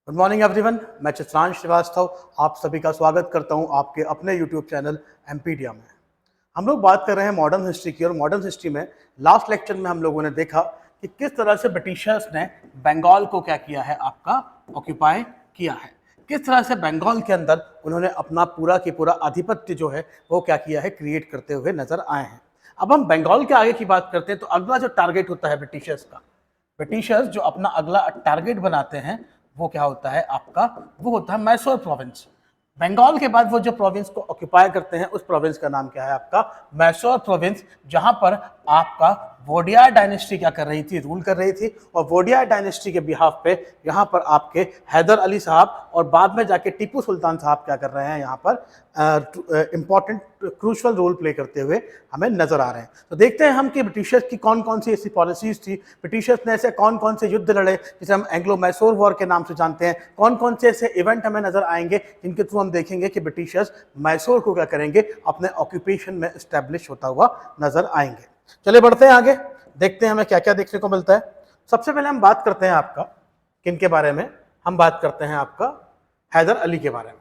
Good morning everyone, मैं चित्रांश श्रीवास्तव आप सभी का स्वागत करता हूं आपके अपने यूट्यूब चैनल एमपीडिया में। हम लोग बात कर रहे हैं मॉडर्न हिस्ट्री की, और मॉडर्न हिस्ट्री में लास्ट लेक्चर में हम लोगों ने देखा कि किस तरह से ब्रिटिशर्स ने बंगाल को क्या किया है, आपका ऑक्यूपाई किया है। किस तरह से बंगाल के अंदर उन्होंने अपना पूरा की पूरा आधिपत्य जो है वो क्या किया है, क्रिएट करते हुए नजर आए हैं। अब हम बंगाल के आगे की बात करते हैं तो अगला जो टारगेट होता है ब्रिटिशर्स का, ब्रिटिशर्स जो अपना अगला टारगेट बनाते हैं वो क्या होता है आपका, वो होता है मैसूर प्रोविंस। बंगाल के बाद वो जो प्रोविंस को ऑक्यूपाई करते हैं उस प्रोविंस का नाम क्या है आपका, मैसूर प्रोविंस, जहां पर आपका वोडियार डायनेस्टी क्या कर रही थी, रूल कर रही थी। और वोडियार डायनेस्टी के बिहाफ पे यहाँ पर आपके हैदर अली साहब और बाद में जाके टीपू सुल्तान साहब क्या कर रहे हैं, यहाँ पर इंपॉर्टेंट क्रूशल रोल प्ले करते हुए हमें नजर आ रहे हैं। तो देखते हैं हम कि ब्रिटिशर्स की कौन कौन सी ऐसी पॉलिसीज थी, ब्रिटिशर्स ने ऐसे कौन कौन से युद्ध लड़े जिसे हम एंग्लो मैसूर वॉर के नाम से जानते हैं, कौन कौन से ऐसे इवेंट हमें नजर आएंगे जिनके थ्रू हम देखेंगे कि ब्रिटिशर्स मैसूर को क्या करेंगे, अपने ऑक्यूपेशन में स्टैब्लिश होता हुआ नजर आएंगे। चलिए बढ़ते हैं आगे, देखते हैं हमें क्या क्या देखने को मिलता है। सबसे पहले हम बात करते हैं आपका किन के बारे में, हम बात करते हैं आपका हैदर अली के बारे में।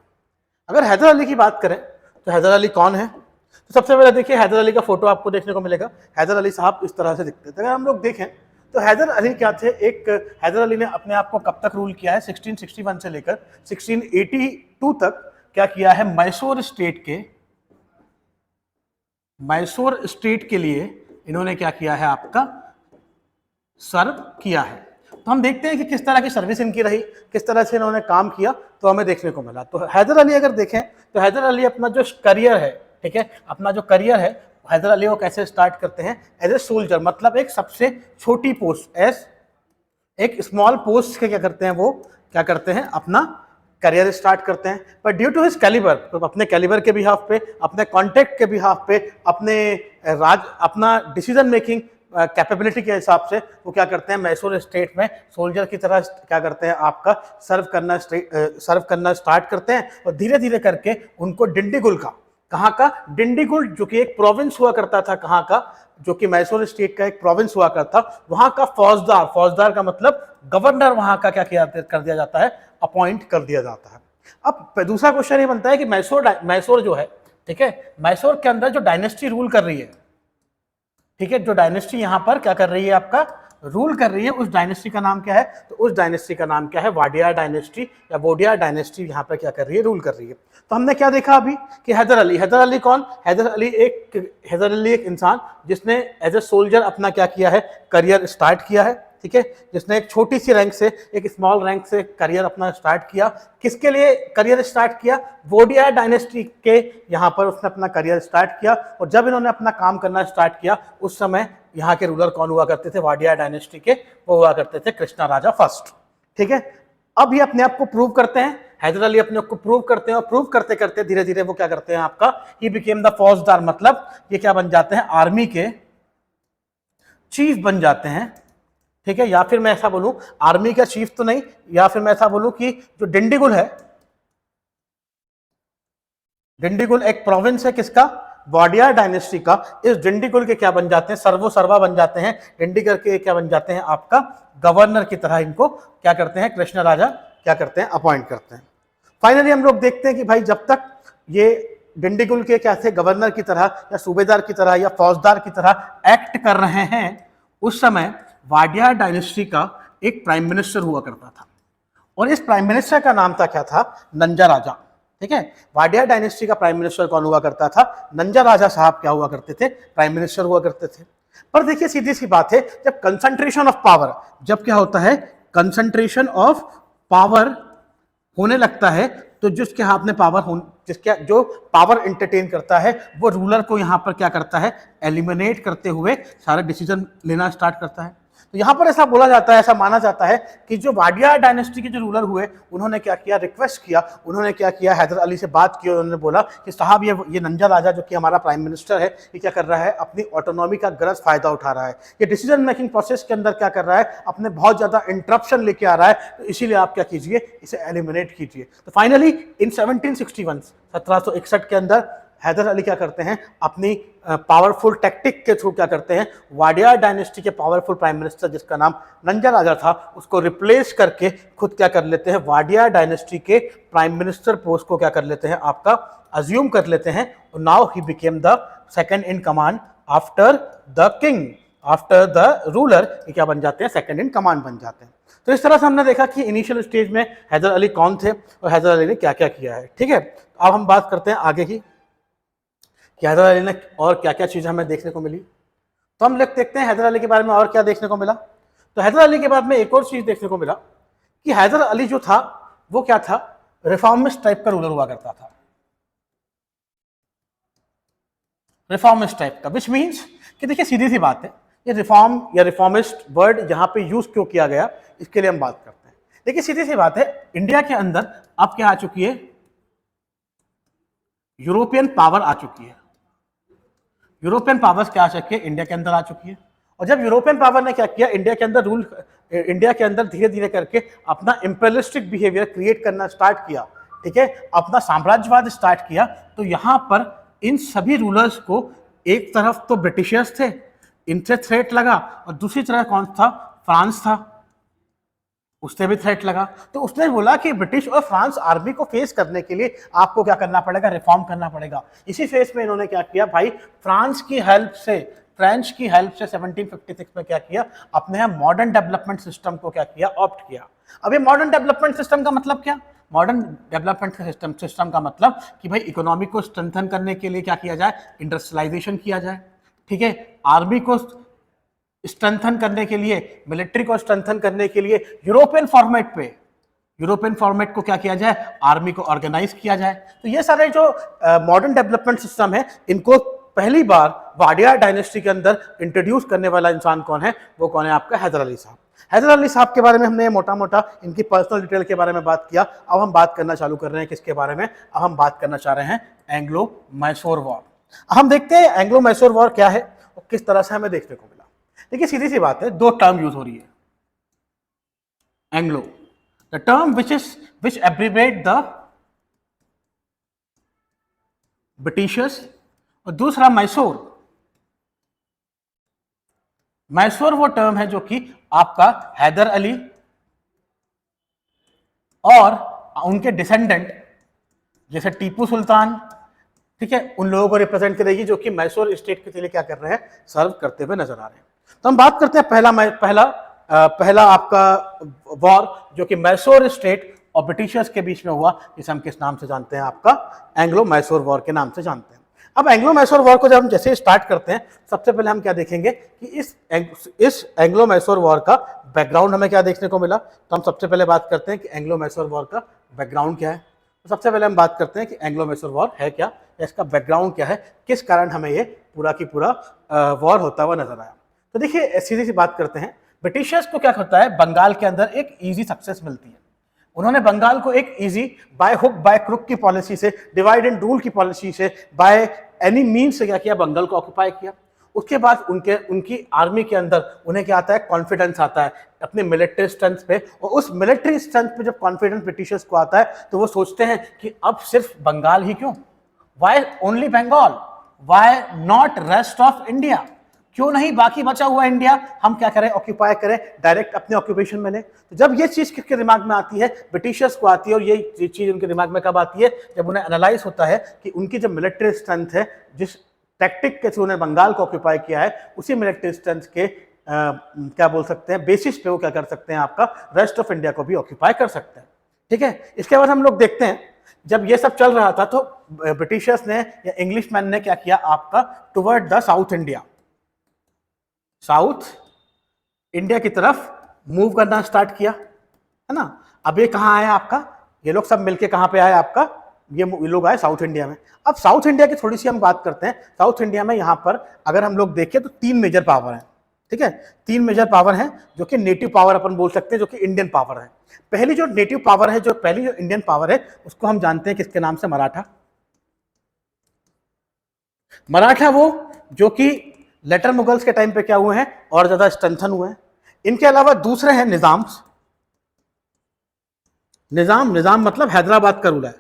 अगर हैदर अली की बात करें तो हैदर अली कौन है, तो सबसे पहले देखिए हैदर अली का फोटो आपको देखने को मिलेगा। हैदर अली साहब इस तरह से दिखते थे। अगर हम लोग देखें तो हैदर अली क्या थे, हैदर अली ने अपने आप को कब तक रूल किया है, 1661 से लेकर 1682 तक क्या किया है, मैसूर स्टेट के लिए इन्होंने क्या किया है, आपका सर्व किया है। तो हम देखते हैं कि किस तरह की सर्विस इनकी रही, किस तरह से इन्होंने काम किया, तो हमें देखने को मिला। तो हैदर अली अगर देखें तो हैदर अली अपना जो करियर है, ठीक है, अपना जो करियर है हैदर अली वो कैसे स्टार्ट करते हैं, एज ए सोल्जर, मतलब एक सबसे छोटी पोस्ट, एज एक स्मॉल पोस्ट के क्या करते हैं, वो क्या करते हैं, अपना करियर स्टार्ट करते हैं। पर ड्यू टू हिज कैलिबर, तो अपने कैलिबर के बिहाफ पे, अपने कॉन्टेक्ट के बिहाफ पे, अपना डिसीजन मेकिंग कैपेबिलिटी के हिसाब से वो क्या करते हैं, मैसूर स्टेट में सोल्जर की तरह क्या करते हैं, आपका सर्व करना स्टार्ट करते हैं। और धीरे धीरे करके उनको डिंडीगुल का, कहाँ का, डिंडीगुल जो कि एक प्रोविंस हुआ करता था, कहाँ का, जो कि मैसूर स्टेट का एक प्रोविंस हुआ करता, वहां का फौजदार का मतलब गवर्नर वहां का क्या कर दिया जाता है, अपॉइंट कर दिया जाता है। अब दूसरा क्वेश्चन ये बनता है कि मैसूर जो है, ठीक है, मैसूर के अंदर जो डायनेस्टी रूल कर रही है, ठीक है, जो डायनेस्टी यहां पर क्या कर रही है, आपका रूल कर रही है, उस डायनेस्टी का नाम क्या है, तो उस डायनेस्टी का नाम क्या है, वाडियार डायनेस्टी या वोडियार डायनेस्टी यहां पर क्या कर रही है, रूल कर रही है। तो हमने क्या देखा अभी कि हैदर अली कौन, हैदर अली एक इंसान जिसने एज ए सोल्जर अपना क्या किया है, करियर स्टार्ट किया है, ठीक है, जिसने एक छोटी सी रैंक से, एक स्मॉल रैंक से करियर अपना स्टार्ट किया। किसके लिए करियर स्टार्ट किया, वोडियार डायनेस्टी के यहाँ पर उसने अपना करियर स्टार्ट किया। और जब इन्होंने अपना काम करना स्टार्ट किया उस समय यहाँ के रूलर कौन हुआ करते थे, वाडियार डायनेस्टी के, वो हुआ करते थे कृष्णा राजा फर्स्ट, ठीक है। अब ये अपने आप को प्रूव करते हैं, हैदर अली अपने आप को प्रूव करते हैं, और प्रूव करते करते धीरे धीरे वो क्या करते हैं, आपका ही बिकेम द फौजदार, मतलब ये क्या बन जाते हैं, आर्मी के चीफ बन जाते हैं, ठीक है। या फिर मैं ऐसा बोलूं, आर्मी का चीफ तो नहीं, या फिर मैं ऐसा बोलूं कि जो डिंडीगुल है, डिंडीगुल एक प्रोविंस है किसका, वाडियार डायनेस्टी का, इस डिंडीगुल के क्या बन जाते हैं, सर्वा बन जाते हैं, डिंडीगुल के क्या बन जाते हैं, आपका गवर्नर की तरह इनको क्या करते हैं, कृष्ण राजा क्या करते हैं, अपॉइंट करते हैं। फाइनली हम लोग देखते हैं कि भाई जब तक ये डिंडीगुल के क्या थे, गवर्नर की तरह या सूबेदार की तरह या फौजदार की तरह एक्ट कर रहे हैं, उस समय वाडियार डायनेस्टी का एक प्राइम मिनिस्टर हुआ करता था, और इस प्राइम मिनिस्टर का नाम था क्या था, नंजा राजा, ठीक है। वाडियार डायनेस्टी का प्राइम मिनिस्टर कौन हुआ करता था, नंजा राजा साहब क्या हुआ करते थे, प्राइम मिनिस्टर हुआ करते थे। पर देखिए सीधी सी बात है, जब कंसंट्रेशन ऑफ पावर, जब क्या होता है, कंसंट्रेशन ऑफ पावर होने लगता है, तो जिसके हाथ में जो पावर एंटरटेन करता है वो रूलर को यहाँ पर क्या करता है, एलिमिनेट करते हुए सारे डिसीजन लेना स्टार्ट करता है। तो यहाँ पर ऐसा बोला जाता है, ऐसा माना जाता है कि जो वाडियार डायनेस्टी के जो रूलर हुए उन्होंने क्या किया, रिक्वेस्ट किया, उन्होंने क्या किया, हैदर अली से बात की, उन्होंने बोला कि साहब ये नंजा राजा जो कि हमारा प्राइम मिनिस्टर है, ये क्या कर रहा है, अपनी ऑटोनॉमी का गलत फायदा उठा रहा है, ये डिसीजन मेकिंग प्रोसेस के अंदर क्या कर रहा है, अपने बहुत ज्यादा इंटरप्शन लेके आ रहा है, तो इसीलिए आप क्या कीजिए, इसे एलिमिनेट कीजिए। तो फाइनली इन 1761 के अंदर हैदर अली क्या करते हैं, अपनी पावरफुल टैक्टिक के थ्रू क्या करते हैं, वाडियार डायनेस्टी के पावरफुल प्राइम मिनिस्टर जिसका नाम नंजा राजा था उसको रिप्लेस करके खुद क्या कर लेते हैं, वाडियार डायनेस्टी के प्राइम मिनिस्टर पोस्ट को क्या कर लेते हैं, आपका अज्यूम कर लेते हैं। Now he became the second in command after the king, after the ruler, ये क्या बन जाते हैं, सेकंड इन कमांड बन जाते हैं। तो इस तरह से हमने देखा कि इनिशियल स्टेज में हैदर अली कौन थे और हैदर अली ने क्या क्या किया है। ठीक है, अब हम बात करते हैं आगे की कि हैदर अली ने और क्या क्या चीजें हमें देखने को मिली। तो हम लोग देखते हैं हैदर अली के बारे में और क्या देखने को मिला। तो हैदर अली के बाद में एक और चीज देखने को मिला कि हैदर अली जो था वो क्या था, रिफॉर्मिस्ट टाइप का रूलर हुआ करता था, रिफॉर्मिस्ट टाइप का, विच मीन्स कि देखिए सीधी सी बात है, ये रिफॉर्म या रिफॉर्मिस्ट वर्ड यहां पे यूज क्यों किया गया इसके लिए हम बात करते हैं। देखिए सीधी सी बात है, इंडिया के अंदर अब क्या आ चुकी है, यूरोपियन पावर आ चुकी है। यूरोपियन पावर्स क्या आ चुकी है, इंडिया के अंदर आ चुकी है। और जब यूरोपियन पावर ने क्या किया, इंडिया के अंदर रूल, इंडिया के अंदर धीरे धीरे करके अपना इंपेरियलिस्टिक बिहेवियर क्रिएट करना स्टार्ट किया, ठीक है, अपना साम्राज्यवाद स्टार्ट किया, तो यहां पर इन सभी रूलर्स को एक तरफ तो ब्रिटिशर्स थे, इनसे थ्रेट लगा, और दूसरी तरफ कौन था, फ्रांस था, उससे भी थ्रेट लगा। तो उसने बोला कि ब्रिटिश और फ्रांस आर्मी को फेस करने के लिए आपको क्या करना पड़ेगा, रिफॉर्म करना पड़ेगा। इसी फेस में इन्होंने क्या किया भाई, फ्रांस की हेल्प से, फ्रेंच की हेल्प से 1756 में क्या किया, अपने यहाँ मॉडर्न डेवलपमेंट सिस्टम को क्या किया, ऑप्ट किया। अब ये मॉडर्न डेवलपमेंट सिस्टम का मतलब क्या, मॉडर्न डेवलपमेंट सिस्टम का मतलब कि भाई इकोनॉमी को स्ट्रेंथन करने के लिए क्या किया जाए, इंडस्ट्रियलाइजेशन किया जाए, ठीक है, आर्मी को स्ट्रेंथन करने के लिए, मिलिट्री को स्ट्रेंथन करने के लिए यूरोपियन फॉर्मेट पे, यूरोपियन फॉर्मेट को क्या किया जाए, आर्मी को ऑर्गेनाइज किया जाए। तो ये सारे जो मॉडर्न डेवलपमेंट सिस्टम है, इनको पहली बार वाडियार डायनेस्टी के अंदर इंट्रोड्यूस करने वाला इंसान कौन है, वो कौन है, आपका हैदर अली साहब। हैदर अली साहब के बारे में हमने मोटा मोटा इनकी पर्सनल डिटेल के बारे में बात किया। अब हम बात करना चालू कर रहे हैं किसके बारे में, अब हम बात करना चाह रहे हैं एंग्लो मैसूर वॉर। हम देखते हैं एंग्लो मैसूर वॉर क्या है और किस तरह से हमें देखने को मिला। देखिए सीधी सी बात है, दो टर्म यूज हो रही है, Anglo, the term which abbreviate the Britishers, और दूसरा मैसूर। मैसूर वो टर्म है जो कि आपका हैदर अली और उनके डिसेंडेंट जैसे टीपू सुल्तान, ठीक है, उन लोगों को रिप्रेजेंट करेगी जो कि मैसूर स्टेट के लिए क्या कर रहे हैं, सर्व करते हुए नजर आ रहे हैं। तो हम बात करते हैं पहला आपका वॉर जो कि मैसूर स्टेट और ब्रिटिशर्स के बीच में हुआ, जिसे हम किस नाम से जानते हैं, आपका एंग्लो मैसूर वॉर के नाम से जानते हैं। अब एंग्लो मैसूर वॉर को जब हम जैसे स्टार्ट करते हैं, सबसे पहले हम क्या देखेंगे कि इस एंग्लो मैसूर वॉर का बैकग्राउंड हमें क्या देखने को मिला। तो हम सबसे पहले बात करते हैं कि एंग्लो मैसूर वॉर का बैकग्राउंड क्या है। तो सबसे पहले हम बात करते हैं कि एंग्लो मैसूर वॉर है क्या, या इसका बैकग्राउंड क्या है, किस कारण हमें ये पूरा की पूरा वॉर होता हुआ नजर आया। तो देखिए सीधी सी बात करते हैं, ब्रिटिशर्स को क्या होता है, बंगाल के अंदर एक इजी सक्सेस मिलती है। उन्होंने बंगाल को एक easy by hook by crook की पॉलिसी से, डिवाइड एंड रूल की पॉलिसी से, बाय एनी मीन्स से क्या किया, बंगाल को ऑक्यूपाई किया। उसके बाद उनकी आर्मी के अंदर उन्हें क्या आता है, कॉन्फिडेंस आता है अपने मिलिट्री स्ट्रेंथ पे, और उस मिलिट्री स्ट्रेंथ पे जब कॉन्फिडेंस ब्रिटिशर्स को आता है तो वो सोचते हैं कि अब सिर्फ बंगाल ही क्यों, why only Bengal, why not rest of India, क्यों नहीं बाकी बचा हुआ इंडिया हम क्या करें, ऑक्यूपाई करें, डायरेक्ट अपने ऑक्यूपेशन में लें। तो जब ये चीज किसके दिमाग में आती है, ब्रिटिशर्स को आती है। और ये चीज उनके दिमाग में कब आती है, जब उन्हें एनालाइज होता है कि उनकी जो मिलिट्री स्ट्रेंथ है, जिस टैक्टिक के थ्रू उन्हें बंगाल को ऑक्यूपाई किया है, उसी मिलिट्री स्ट्रेंथ के क्या बोल सकते हैं, बेसिस पे वो क्या कर सकते हैं, आपका रेस्ट ऑफ इंडिया को भी ऑक्यूपाई कर सकते हैं। ठीक है, इसके बाद हम लोग देखते हैं जब ये सब चल रहा था तो ब्रिटिशर्स ने या इंग्लिश मैन ने क्या किया, आपका toward the south India, south India की तरफ मूव करना स्टार्ट किया, है ना। अब ये कहाँ आया आपका, ये लोग सब मिलके कहाँ पे आए आपका, ये लोग आए साउथ इंडिया में। अब साउथ इंडिया की थोड़ी सी हम बात करते हैं। साउथ इंडिया में यहाँ पर अगर हम लोग देखें तो 3 मेजर पावर हैं, ठीक है, 3 मेजर पावर हैं जो कि नेटिव पावर अपन बोल सकते हैं, जो कि इंडियन पावर है। पहली जो नेटिव पावर है, पहली जो इंडियन पावर है, उसको हम जानते हैं किसके नाम से, मराठा। मराठा वो जो कि लेटर मुगल्स के टाइम पे क्या हुए हैं, और ज्यादा स्ट्रेंथन हुए हैं। इनके अलावा दूसरे हैं निजाम। निजाम मतलब हैदराबाद का रूलर,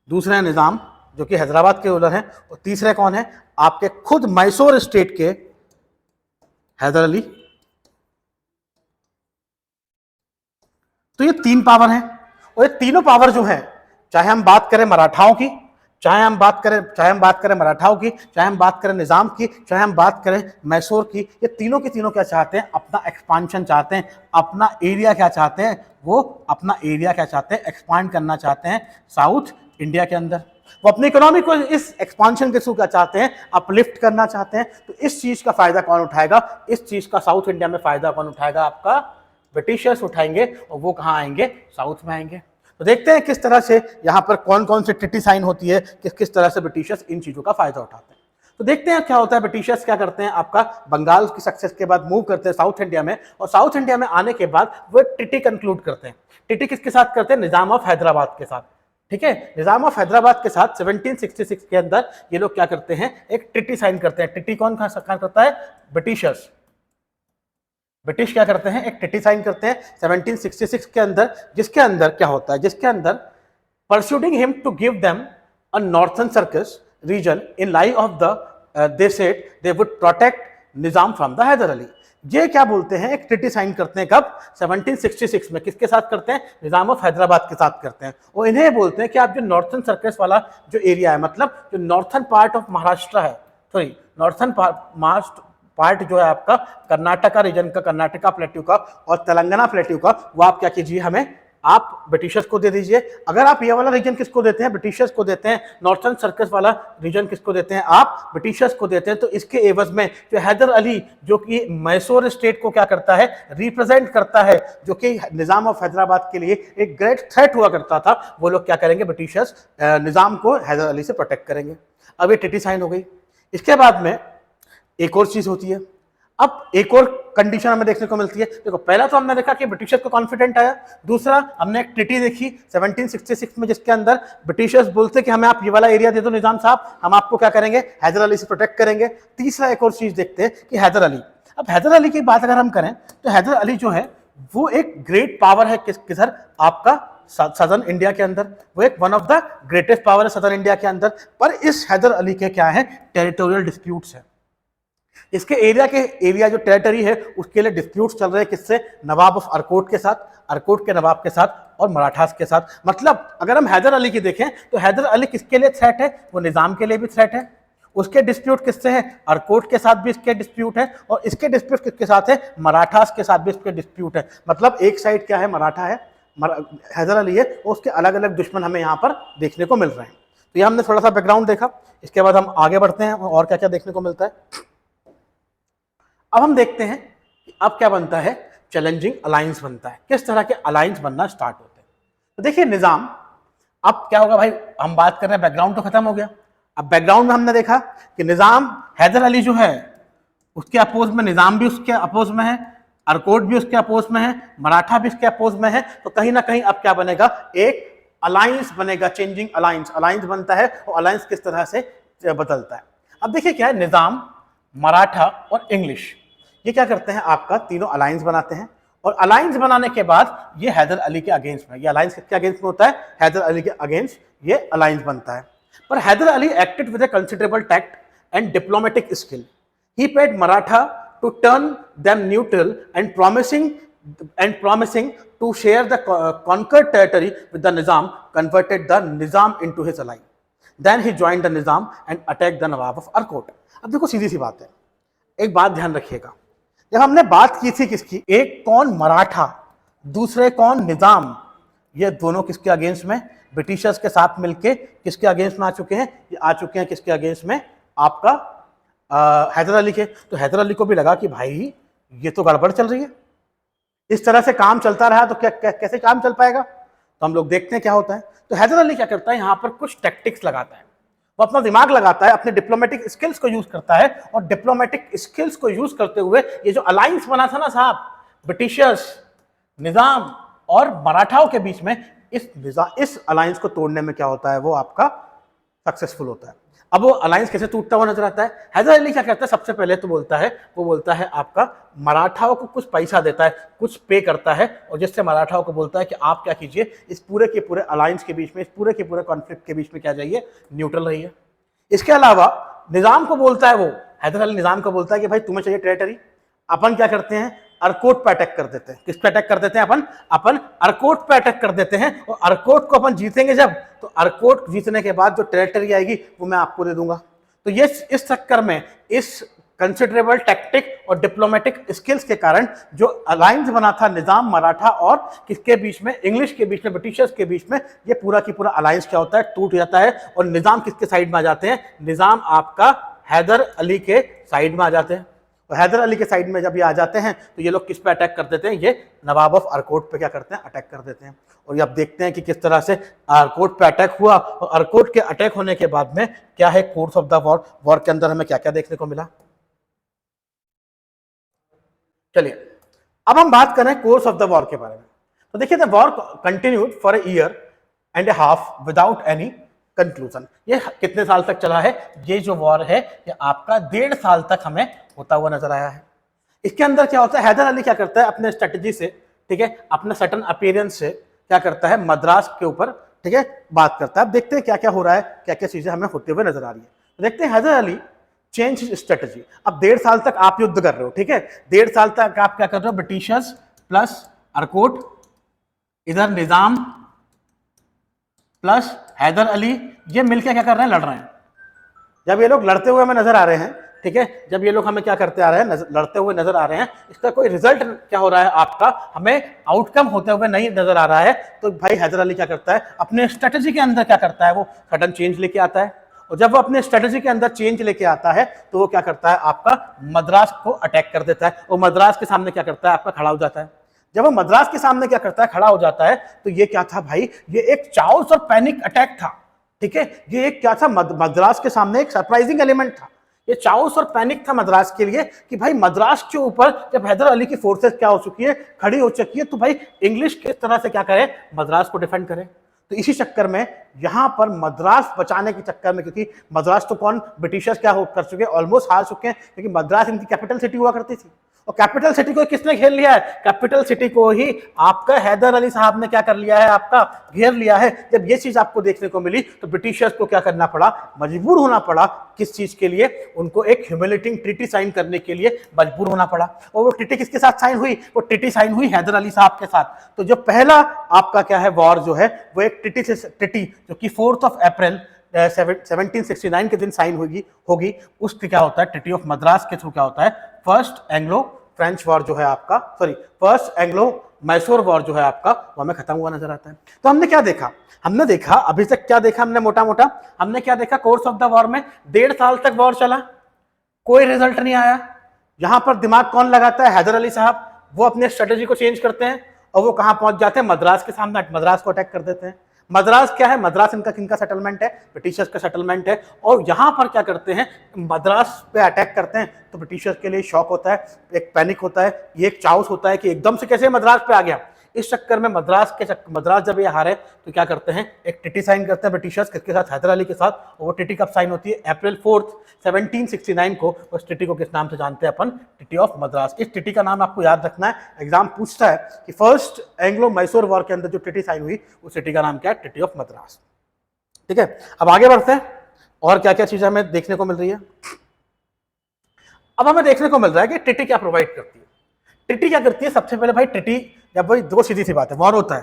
दूसरे हैं निजाम जो कि हैदराबाद के रूलर हैं, और तीसरे कौन है आपके खुद मैसूर स्टेट के हैदर अली। तो ये तीन पावर हैं, और ये तीनों पावर जो है, चाहे हम बात करें मराठाओं की, चाहे हम बात करें मराठाओं की, चाहे हम बात करें निजाम की, चाहे हम बात करें मैसूर की, ये तीनों के तीनों क्या चाहते हैं, अपना एक्सपांशन चाहते हैं, अपना एरिया क्या चाहते हैं, वो अपना एरिया क्या चाहते हैं, एक्सपांड करना चाहते हैं साउथ इंडिया के अंदर। वो अपनी इकोनॉमी को इस एक्सपांशन के थ्रू क्या चाहते हैं, अपलिफ्ट करना चाहते हैं। तो इस चीज का फायदा कौन उठाएगा, इस चीज का साउथ इंडिया में फायदा कौन उठाएगा, आपका ब्रिटिशर्स उठाएंगे, और वो कहाँ आएंगे, साउथ में आएंगे। तो देखते हैं किस तरह से यहाँ पर कौन कौन सी ट्रिटी साइन होती है, किस किस तरह से ब्रिटिशर्स इन चीजों का फायदा उठाते हैं। तो देखते हैं क्या होता है। ब्रिटिशर्स क्या करते हैं, आपका बंगाल की सक्सेस के बाद मूव करते हैं साउथ इंडिया में, और साउथ इंडिया में आने के बाद वो ट्रिटी कंक्लूड करते हैं। ट्रिटी किसके साथ करते हैं, निजाम ऑफ हैदराबाद के साथ। ठीक है, निजाम ऑफ हैदराबाद के साथ 1766 के अंदर ये लोग क्या करते हैं, एक ट्रिटी साइन करते हैं। ट्रिटी कौन करता है, ब्रिटिशर्स। ब्रिटिश क्या करते हैं, एक ट्रिटी साइन करते हैं 1766 के अंदर, जिसके अंदर क्या होता है, जिसके अंदर persuading him to give them a northern Circars region in lieu of the they said they would protect Nizam from the Haider Ali. ये क्या बोलते हैं, एक ट्रिटी साइन करते हैं कब, 1766 में। किसके साथ करते हैं, निजाम ऑफ हैदराबाद के साथ करते हैं। और इन्हें बोलते हैं कि आप जो नॉर्थर्न सर्कस वाला जो एरिया है, मतलब जो नॉर्थर्न पार्ट ऑफ महाराष्ट्र है, सॉरी नॉर्थर्न पार्ट जो है आपका कर्नाटका रीजन का, कर्नाटका प्लेट्यू का और तेलंगाना प्लेट्यू का, वो आप क्या कीजिए, हमें आप ब्रिटिशर्स को दे दीजिए। अगर आप ये वाला रीजन किसको देते हैं, ब्रिटिशर्स को देते हैं। नॉर्थर्न सर्कस वाला रीजन किसको देते हैं, आप ब्रिटिशर्स को देते हैं। तो इसके एवज में जो हैदर अली, जो कि मैसूर स्टेट को क्या करता है, रिप्रेजेंट करता है, जो कि निजाम ऑफ हैदराबाद के लिए एक ग्रेट थ्रेट हुआ करता था, वो लोग क्या करेंगे, ब्रिटिशर्स निजाम को हैदर अली से प्रोटेक्ट करेंगे। अब ये ट्रिटी साइन हो गई। इसके बाद में एक और चीज होती है। अब एक और कंडीशन हमें देखने को मिलती है। देखो, पहला तो हमने देखा कि ब्रिटिशर्स को कॉन्फिडेंट आया। दूसरा, हमने एक ट्रिटी देखी 1766 में, जिसके अंदर ब्रिटिशर्स बोलते कि हमें आप ये वाला एरिया दे दो निजाम साहब, हम आपको क्या करेंगे, हैदर अली से प्रोटेक्ट करेंगे। तीसरा एक और चीज देखते हैं कि हैदर अली, अब हैदर अली की बात अगर हम करें तो हैदर अली जो है वो एक ग्रेट पावर है किधर, आपका सदर्न इंडिया के अंदर। वो एक one of the greatest power है सदर्न इंडिया के अंदर। पर इस हैदर अली के क्या है, टेरिटोरियल डिस्प्यूट्स है। इसके एरिया जो टेरिटरी है उसके लिए डिस्प्यूट्स चल रहे हैं, किससे, नवाब ऑफ अरकोट के साथ, अरकोट के नवाब के साथ और मराठास के साथ। मतलब अगर हम हैदर अली की देखें तो हैदर अली किसके लिए थ्रेट है, वो निजाम के लिए भी थ्रेट है। उसके डिस्प्यूट किससे है, अरकोट के साथ भी इसके डिस्प्यूट है, और इसके डिस्प्यूट किसके साथ है, मराठास के साथ भी इसके डिस्प्यूट है। मतलब एक साइड क्या है, मराठा है, हैदर अली है, और उसके अलग अलग दुश्मन हमें यहाँ पर देखने को मिल रहे हैं। तो ये हमने थोड़ा सा बैकग्राउंड देखा। इसके बाद हम आगे बढ़ते हैं और क्या क्या देखने को मिलता है। अब हम देखते हैं कि अब क्या बनता है, चैलेंजिंग अलायंस बनता है। किस तरह के अलायंस बनना स्टार्ट होते हैं। तो देखिए निजाम, अब क्या होगा भाई, हम बात कर रहे हैं, बैकग्राउंड तो खत्म हो गया। अब बैकग्राउंड में हमने देखा कि निजाम, हैदर अली जो है उसके अपोज में, निजाम भी उसके अपोज में है, अरकोट भी उसके अपोज में है, मराठा भी उसके अपोज में है। तो कहीं ना कहीं अब क्या बनेगा, एक अलायंस बनेगा, चेंजिंग अलायंस बनता है। और अलायंस किस तरह से बदलता है। अब देखिए क्या है, निजाम, मराठा और इंग्लिश, ये क्या करते हैं, आपका तीनों अलायंस बनाते हैं। और अलायंस बनाने के बाद ये हैदर अली के अगेंस्ट में, ये अलायंस किसके अगेंस्ट में होता है, हैदर अली के अगेंस्ट ये अलायंस बनता है। पर Hyder Ali acted with a considerable tact and diplomatic skill. He paid Maratha to turn them neutral and promising to share the conquered territory with the Nizam, converted the Nizam into his ally. Then he joined the Nizam and attacked the Nawab of Arcot. अब देखो सीधी सी बात है, एक बात ध्यान रखिएगा, जब हमने बात की थी किसकी, एक कौन मराठा, दूसरे कौन निजाम, ये दोनों किसके अगेंस्ट में, ब्रिटिशर्स के साथ मिलके किसके अगेंस्ट में आ चुके हैं, ये आ चुके हैं किसके अगेंस्ट में, आपका हैदर अली के। तो हैदर अली को भी लगा कि भाई ये तो गड़बड़ चल रही है, इस तरह से काम चलता रहा तो कैसे काम चल पाएगा। तो हम लोग देखते हैं क्या होता है। तो हैदर अली क्या करता है, यहाँ पर कुछ टैक्टिक्स लगाता है, वो अपना दिमाग लगाता है, अपने डिप्लोमेटिक स्किल्स को यूज करता है। और डिप्लोमेटिक स्किल्स को यूज करते हुए ये जो अलायंस बना था ना साहब, ब्रिटिशर्स, निजाम और मराठाओं के बीच में, इस अलायंस को तोड़ने में क्या होता है, वो आपका सक्सेसफुल होता है। अब वो अलायंस कैसे टूटता हुआ नजर आता है? हैदर अली क्या करता है, सबसे पहले तो वो बोलता है आपका मराठाओं को कुछ पैसा देता है, कुछ पे करता है, और जिससे मराठाओं को बोलता है कि आप क्या कीजिए, इस पूरे के पूरे अलायंस के बीच में, इस पूरे के पूरे कॉन्फ्लिक्ट के बीच में क्या जाइए, न्यूट्रल रहिए। इसके अलावा निजाम को बोलता है, वो हैदर अली निजाम को बोलता है कि भाई तुम्हें चाहिए टेरिटरी, अपन क्या करते हैं, अरकोट पे अटैक कर देते हैं। किस पे अटैक कर देते हैं? अपन अरकोट पे अटैक कर देते हैं, और अरकोट को अपन जीतेंगे जब, तो अरकोट जीतने के बाद जो टेरिटरी आएगी वो मैं आपको दे दूंगा। तो ये इस चक्कर में, इस कंसिडरेबल टैक्टिक और डिप्लोमेटिक स्किल्स के कारण जो अलायंस बना था निजाम मराठा और किसके बीच में, इंग्लिश के बीच में, ब्रिटिशर्स के बीच में, ये पूरा की पूरा अलायंस क्या होता है, टूट जाता है, और निजाम किसके साइड में आ जाते हैं, निजाम आपका हैदर अली के साइड में आ जाते हैं। और हैदर अली के साइड में जब ये आ जाते हैं तो ये लोग किस पे अटैक कर देते हैं, ये नवाब ऑफ अरकोट पे क्या करते हैं, अटैक कर देते हैं। और ये आप देखते हैं कि किस तरह से अरकोट पे अटैक हुआ, और अरकोट के अटैक होने के बाद में क्या है course of the war, war के अंदर हमें क्या क्या देखने को मिला। चलिए अब हम बात करें कोर्स ऑफ द वॉर के बारे में। तो देखिए, the war continued for a year and A half without any conclusion. ये कितने साल तक चला है, ये जो वॉर है ये आपका 1.5 साल तक हमें होता हुआ नजर आया है। इसके अंदर क्या होता है, हैदर अली क्या करता है अपने स्ट्रेटजी से, ठीक है, अपने सटन अपीयरेंस से क्या करता है, मद्रास के ऊपर, ठीक है, बात करता है। अब देखते हैं क्या क्या हो रहा है, क्या क्या चीजें हमें होते हुए नजर आ रही है। तो देखते हैं हैदर अली चेंज स्ट्रेटजी। अब 1.5 साल तक आप युद्ध कर रहे हो, ठीक है, 1.5 साल तक आप क्या कर रहे हो, ब्रिटिशर्स प्लस अरकोट, इधर निजाम प्लस हैदर अली, ये मिलकर क्या कर रहे हैं, लड़ रहे हैं। जब ये लोग लड़ते हुए हमें नजर आ रहे हैं, ठीक है, जब ये लोग हमें क्या करते आ रहे हैं, लड़ते हुए नजर आ रहे हैं, इसका कोई रिजल्ट क्या हो रहा है आपका, हमें आउटकम होते हुए नहीं नजर आ रहा है। तो भाई हैदर अली क्या करता है, अपने स्ट्रेटजी के अंदर क्या करता है, वो सडन चेंज लेके आता है। और जब वो अपने स्ट्रेटजी के अंदर चेंज लेके आता है तो वो क्या करता है, आपका मद्रास को अटैक कर देता है, और मद्रास के सामने क्या करता है, आपका खड़ा हो जाता है। जब वो मद्रास के सामने क्या करता है, खड़ा हो जाता है, तो ये क्या था भाई, ये एक चाउस और पैनिक अटैक था, ठीक है, ये एक क्या था, मद्रास के सामने एक सरप्राइजिंग एलिमेंट था। ये चाउस और पैनिक था मद्रास के लिए कि भाई मद्रास के ऊपर जब हैदर अली की फोर्सेस क्या हो चुकी है, खड़ी हो चुकी है, तो भाई इंग्लिश किस तरह से क्या करे, मद्रास को डिफेंड करे। तो इसी चक्कर में यहां पर मद्रास बचाने के चक्कर में, क्योंकि मद्रास तो कौन, ब्रिटिशर्स क्या कर चुके हैं, ऑलमोस्ट हार चुके हैं, क्योंकि मद्रास इनकी कैपिटल सिटी हुआ करती थी। और कैपिटल सिटी को किसने घेर लिया है, कैपिटल सिटी को ही आपका हैदर अली साहब ने क्या कर लिया है, आपका घेर लिया है। जब ये चीज आपको देखने को मिली तो ब्रिटिशर्स को क्या करना पड़ा, मजबूर होना पड़ा, किस चीज के लिए, उनको एक ह्यूमिलेटिंग ट्रीटी साइन करने के लिए मजबूर होना पड़ा। और वो ट्रीटी किसके साथ साइन हुई, वो ट्रीटी साइन हुई हैदर अली साहब के साथ। तो जो पहला आपका क्या है वॉर जो है, वो एक ट्रीटी जो कि 4 अप्रैल 1769 के दिन साइन होगी उसकी क्या होता है, ट्रीटी ऑफ मद्रास के थ्रू क्या होता है, फर्स्ट एंग्लो फ्रेंच वॉर जो है आपका, फर्स्ट एंग्लो मैसूर वॉर जो है आपका, वो हमें खत्म हुआ नजर आता है। तो हमने क्या देखा, हमने देखा अभी तक क्या देखा हमने, मोटा मोटा हमने क्या देखा, कोर्स ऑफ द वॉर में 1.5 साल तक वॉर चला, कोई रिजल्ट नहीं आया। यहां पर दिमाग कौन लगाता है, हैदर अली साहब, वो अपने स्ट्रेटेजी को चेंज करते हैं और वो कहां पहुंच जाते हैं, मद्रास के सामने, मद्रास को अटैक कर देते हैं। मद्रास क्या है, मद्रास इनका किनका सेटलमेंट है, ब्रिटिशर्स का सेटलमेंट है। और यहां पर क्या करते हैं, मद्रास पे अटैक करते हैं, तो ब्रिटिशर्स के लिए शॉक होता है, एक पैनिक होता है, ये एक चाउस होता है कि एकदम से कैसे मद्रास पे आ गया। इस चक्कर में मद्रास जब ये हारे तो क्या करते हैं, एक ट्रीटी साइन करते हैं ब्रिटिशर्स किसके साथ, हैदर अली के साथ। और वो ट्रीटी कब साइन होती है, अप्रैल 4, 1769 को। उस ट्रीटी को किस नाम से जानते हैं अपन, ट्रीटी ऑफ मद्रास। इस ट्रीटी का नाम आपको याद रखना है, एग्जाम पूछता है कि फर्स्ट एंग्लो मैसूर वॉर के अंदर जो ट्रीटी साइन हुई उस ट्रीटी का नाम क्या है, ट्रीटी ऑफ मद्रास। ठीक है, अब आगे बढ़ते हैं और क्या क्या चीजें हमें देखने को मिल रही है। अब हमें देखने को मिल रहा है कि ट्रीटी क्या प्रोवाइड करती है। ट्रीटी क्या करती है, सबसे पहले भाई ट्रीटी, जब भाई दो सीधी सी बात है, वॉर होता है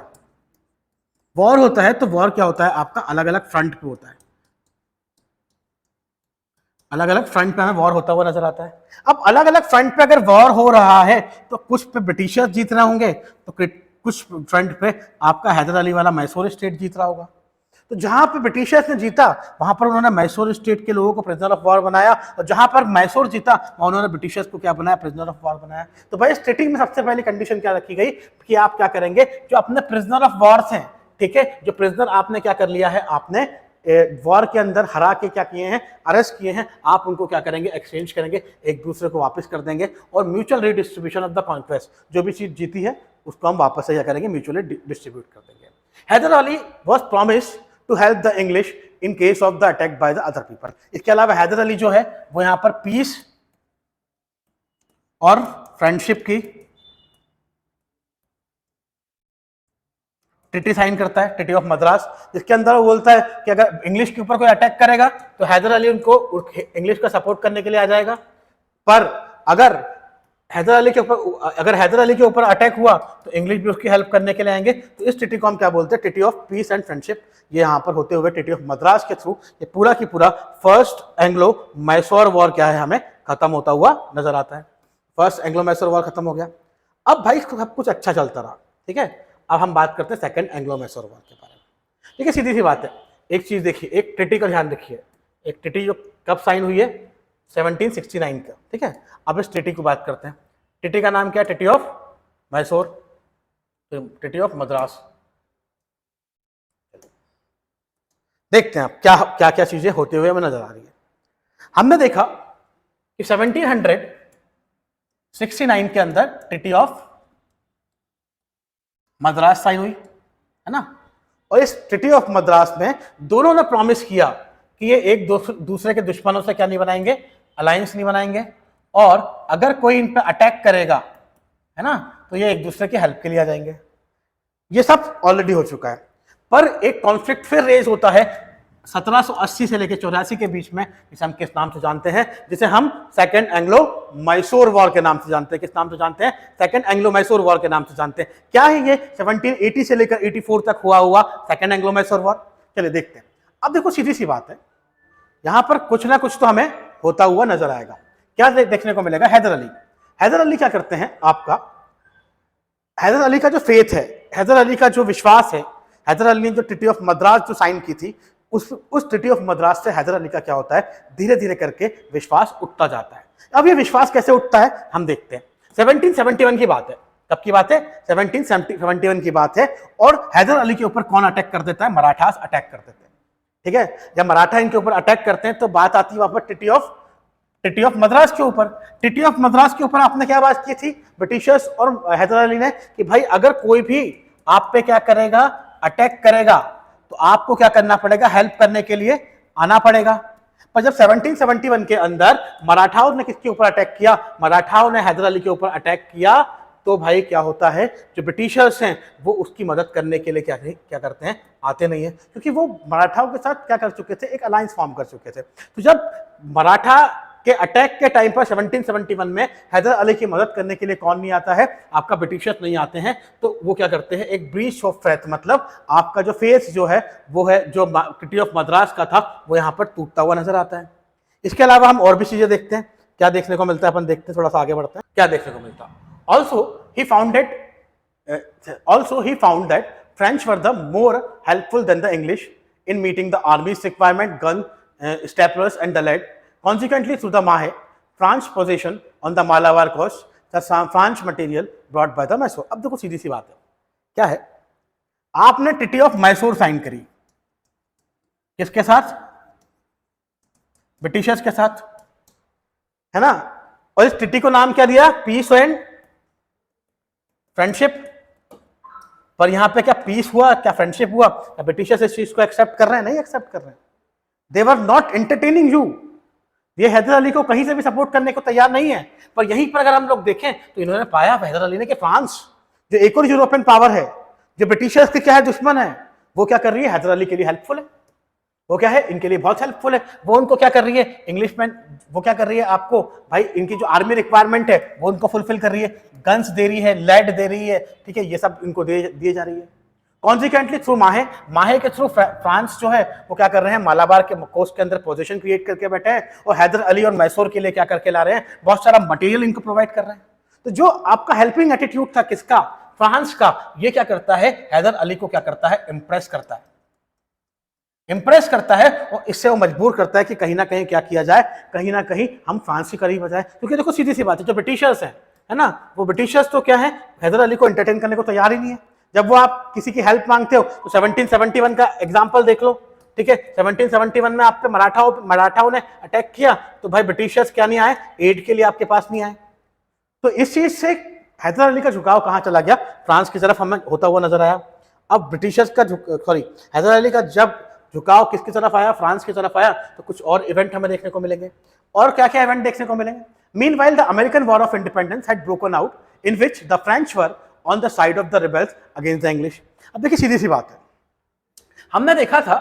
तो वॉर क्या होता है आपका, अलग अलग फ्रंट पे होता है, अलग अलग फ्रंट पे हमें वॉर होता हुआ नजर आता है। अब अलग अलग फ्रंट पे अगर वॉर हो रहा है तो कुछ पे ब्रिटिशर्स जीत रहे होंगे, तो कुछ फ्रंट पे आपका हैदर अली वाला मैसूर स्टेट जीत रहा होगा। तो जहां पे ब्रिटिशर्स ने जीता वहां पर उन्होंने मैसूर स्टेट के लोगों को प्रिजनर ऑफ वॉर बनाया, और जहां पर मैसूर जीता वहां उन्होंने ब्रिटिशर्स को क्या बनाया, प्रिजनर ऑफ वॉर बनाया। तो भाई इस ट्रीटी में सबसे पहली कंडीशन क्या रखी गई कि आप क्या करेंगे, जो अपने प्रिजनर ऑफ वॉर्स हैं, ठीक है, जो प्रिजनर आपने क्या कर लिया है, आपने वॉर के अंदर हरा के क्या किए हैं, अरेस्ट किए हैं, आप उनको क्या करेंगे, एक्सचेंज करेंगे, एक दूसरे को वापस कर देंगे, और mutual redistribution of the conquest, जो भी चीज जीती है उसको हम वापस से क्या करेंगे, म्यूचुअली डिस्ट्रीब्यूट कर देंगे। Hyder Ali was promise to help the English in case of the attack by the other people. इसके अलावा हैदर अली जो है वो यहाँ पर पीस और फ्रेंडशिप की ट्रीटी साइन करता है, ट्रीटी ऑफ मद्रास, जिसके अंदर वो बोलता है कि अगर इंग्लिश के ऊपर कोई अटैक करेगा तो हैदर अली उनको इंग्लिश का सपोर्ट करने के लिए आ जाएगा, पर अगर हैदर अली के ऊपर अटैक हुआ तो इंग्लिश भी उसकी हेल्प करने के लिए आएंगे। तो इस ट्रीटी को हम क्या बोलते हैं, treaty of peace and friendship. ये यहाँ पर होते हुए ट्रीटी ऑफ मद्रास के थ्रू ये पूरा की पूरा फर्स्ट एंग्लो मैसूर वॉर क्या है हमें खत्म होता हुआ नजर आता है। फर्स्ट एंग्लो मैसूर वॉर खत्म हो गया। अब भाई सब कुछ अच्छा चलता रहा, ठीक है। अब हम बात करते हैं सेकंड एंग्लो मैसूर वॉर के बारे में। ठीक है, सीधी सी बात है। एक चीज देखिए, एक ट्रीटी का ध्यान रखिए, एक ट्रीटी जो कब साइन हुई है 1769 का, ठीक है। अब इस ट्रीटी की बात करते हैं। ट्रीटी का नाम क्या है, treaty of Mysore, treaty of Madras. देखते हैं आप क्या क्या क्या चीजें होते हुए हमें नजर आ रही है। हमने देखा कि 1769 के अंदर ट्रीटी ऑफ मद्रास साइन हुई, है ना। और इस ट्रीटी ऑफ मद्रास में दोनों ने प्रॉमिस किया कि ये एक दूसरे के दुश्मनों से क्या नहीं बनाएंगे, अलायंस नहीं बनाएंगे, और अगर कोई इन पे अटैक करेगा, है ना, तो ये एक दूसरे की हेल्प के लिए आ जाएंगे। ये सब ऑलरेडी हो चुका है, पर एक कॉन्फ्लिक्ट फिर रेज होता है 1780 से लेकर 84 के बीच में, जिसे हम किस नाम से जानते हैं, जिसे हम सेकंड एंग्लो मैसूर वॉर के नाम से जानते हैं। किस नाम से जानते हैं, सेकंड एंग्लो मैसूर वॉर के नाम से जानते हैं। क्या है ये 1780 से लेकर 84 तक हुआ सेकंड एंग्लो मैसूर वॉर। चलिए देखते हैं। अब देखो सीधी सी बात है, यहां पर कुछ ना कुछ तो हमें होता हुआ नजर आएगा। क्या देखने को मिलेगा, हैदर अली क्या करते हैं, आपका हैदर अली का जो फेथ है, हैदर अली का जो विश्वास है, हैदर अली ने जो ट्रीटी ऑफ मद्रास जो साइन की थी, उस ट्रीटी ऑफ मद्रास से हैदर अली का क्या होता है, धीरे धीरे करके विश्वास उठता जाता है। अब ये विश्वास कैसे उठता है हम देखते हैं। 1771 की बात है। कब की बात है, 1771 की बात है। और हैदर अली के ऊपर कौन अटैक कर देता है, मराठास अटैक कर देते हैं, ठीक है। जब मराठा इनके ऊपर अटैक करते हैं तो बात आती है वहां पर ट्रीटी ऑफ मद्रास के ऊपर। ट्रीटी ऑफ मद्रास के ऊपर आपने क्या बात की थी, ब्रिटिशर्स और हैदर अली ने, कि भाई अगर कोई भी आप पे क्या करेगा, अटैक करेगा, तो आपको क्या करना पड़ेगा, हेल्प करने के लिए आना पड़ेगा। पर जब 1771 के अंदर मराठाओं ने किसके ऊपर अटैक किया, मराठाओं ने हैदर अली के ऊपर अटैक किया, तो भाई क्या होता है, जो ब्रिटिशर्स हैं वो उसकी मदद करने के लिए क्या करते हैं, आते नहीं है, क्योंकि वो मराठाओं के साथ क्या कर चुके थे, एक अलायंस फॉर्म कर चुके थे। तो जब मराठा के अटैक के टाइम पर 1771 में हैदर अली की मदद करने के लिए कौन नहीं आता है, आपका ब्रिटिशर्स नहीं आते हैं, तो वो क्या करते हैं, एक ब्रीच ऑफ फेथ, मतलब आपका जो फेथ जो है वो है जो ट्रीटी ऑफ मद्रास का था, वो यहाँ पर टूटता हुआ नजर आता है। इसके अलावा हम और भी चीजें देखते हैं, क्या देखने को मिलता है, अपन देखते हैं, थोड़ा सा आगे बढ़ते हैं, क्या देखने को मिलता है। Also he found that French were the more helpful than the English in meeting the army's requirement, gun, staplers and the lead. Consequently, through the Mahe, French possession on the Malabar coast, the French material brought by the Mysore. अब देखो सीधी सी बात है, क्या है, आपने treaty of Mysore sign करी, किसके साथ, ब्रिटिशर्स के साथ, है ना। और इस ट्रीटी को नाम क्या दिया, पीस एंड फ्रेंडशिप। पर यहां पे क्या पीस हुआ, क्या फ्रेंडशिप हुआ, क्या ब्रिटिशर्स इस चीज को एक्सेप्ट कर रहे हैं, नहीं एक्सेप्ट कर रहे हैं। दे वर नॉट एंटरटेनिंग यू। ये हैदर अली को कहीं से भी सपोर्ट करने को तैयार नहीं है। पर यहीं पर अगर हम लोग देखें तो इन्होंने पाया हैदर अली ने कि फ्रांस जो एक और यूरोपियन पावर है, जो ब्रिटिशर्स के क्या है दुश्मन है, वो क्या कर रही है, हैदर अली के लिए हेल्पफुल है। वो क्या है, इनके लिए बहुत हेल्पफुल है। वो उनको क्या कर रही है, इंग्लिशमैन, वो क्या कर रही है, आपको भाई इनकी जो आर्मी रिक्वायरमेंट है वो उनको फुलफिल कर रही है, गन्स दे रही है, लेड दे रही है, ठीक है, ये सब इनको दिए जा रही है। कॉन्सिक्वेंटली थ्रू माहे के थ्रू फ्रांस जो है वो क्या कर रहे हैं, मालाबार के कोस्ट के अंदर पोजीशन क्रिएट करके बैठे हैं, और हैदर अली और मैसूर के लिए क्या करके ला रहे हैं, बहुत सारा मटेरियल इनको प्रोवाइड कर रहे हैं। तो जो आपका हेल्पिंग एटीट्यूड था किसका, फ्रांस का, ये क्या करता है, हैदर अली को क्या करता है, इंप्रेस करता है, और इससे वो मजबूर करता है कि कहीं ना कहीं क्या किया जाए, कहीं ना कहीं हम फ्रांस के करीब आ जाए। क्योंकि देखो सीधी सी बात है, जो ब्रिटिशर्स हैं, है ना, वो ब्रिटिशर्स तो क्या है, हैदर अली को एंटरटेन करने को तैयार ही नहीं है। जब वो आप किसी की हेल्प मांगते हो तो 1771 का एग्जांपल देख लो, ठीक है। 1771 में आप पे मराठाओं ने अटैक किया, तो भाई ब्रिटिशर्स क्या नहीं आए, एड के लिए आपके पास नहीं आए। तो इस चीज से हैदर अली का झुकाव कहां चला गया, फ्रांस की तरफ हमें होता हुआ नजर आया। अब ब्रिटिशर्स का हैदर अली का जब झुकाव किसकी तरफ आया, फ्रांस की तरफ आया, तो कुछ और इवेंट हमें देखने को मिलेंगे। और क्या क्या इवेंट देखने को मिलेंगे? Meanwhile the American war of independence had broken out in which the French were on the side of the rebels against the English. अब देखिए सीधी सी बात है, हमने देखा था,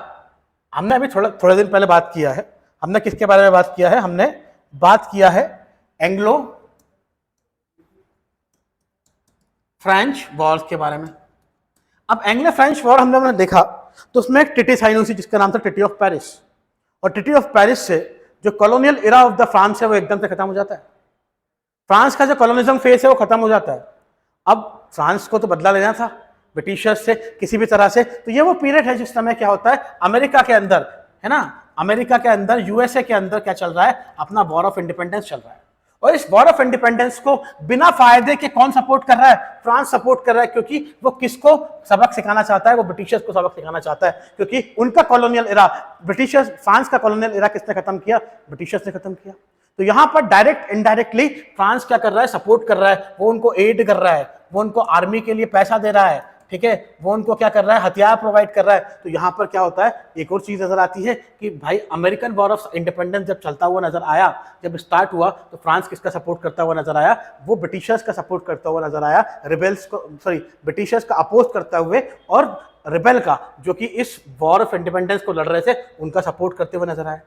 हमने अभी थोड़े दिन पहले बात किया है, हमने किसके बारे में बात किया है? हमने बात किया है एंग्लो फ्रेंच वॉर के बारे में। अब एंग्लो फ्रेंच वॉर हमने देखा तो उसमें एक ट्रीटी साइन हुई जिसका नाम था ट्रीटी ऑफ पेरिस, और ट्रीटी ऑफ पेरिस से जो colonial era of the France है वो एकदम से खत्म हो जाता है। फ्रांस का जो कॉलोनिज्म फेस है वो खत्म हो जाता है। अब फ्रांस को तो बदला लेना था ब्रिटिशर्स से किसी भी तरह से, तो ये वो पीरियड है जिस समय क्या होता है अमेरिका के अंदर, है ना, अमेरिका के अंदर, यूएसए के अंदर क्या चल रहा है? अपना वॉर ऑफ इंडिपेंडेंस चल रहा है। और इस वॉर ऑफ इंडिपेंडेंस को बिना फायदे के कौन सपोर्ट कर रहा है? फ्रांस सपोर्ट कर रहा है, क्योंकि वो किसको सबक सिखाना चाहता है? वो ब्रिटिशर्स को सबक सिखाना चाहता है, क्योंकि उनका कॉलोनियल इरा, ब्रिटिशर्स, फ्रांस का कॉलोनियल इरा किसने खत्म किया? ब्रिटिशर्स ने खत्म किया। तो यहां पर डायरेक्ट इनडायरेक्टली फ्रांस क्या कर रहा है? सपोर्ट कर रहा है, वो उनको एड कर रहा है, वो उनको आर्मी के लिए पैसा दे रहा है, ठीक है, वो उनको क्या कर रहा है? हथियार प्रोवाइड कर रहा है। तो यहां पर क्या होता है? एक और चीज नजर आती है कि भाई अमेरिकन वॉर ऑफ इंडिपेंडेंस जब चलता हुआ नजर आया, जब स्टार्ट हुआ, तो फ्रांस किसका सपोर्ट करता हुआ नजर आया? वो ब्रिटिशर्स का सपोर्ट करता हुआ नजर आया, रिबेल्स को, सॉरी, ब्रिटिशर्स का अपोज करता हुए, और रिबेल का जो कि इस वॉर ऑफ इंडिपेंडेंस को लड़ रहे थे उनका सपोर्ट करते हुए नजर आया।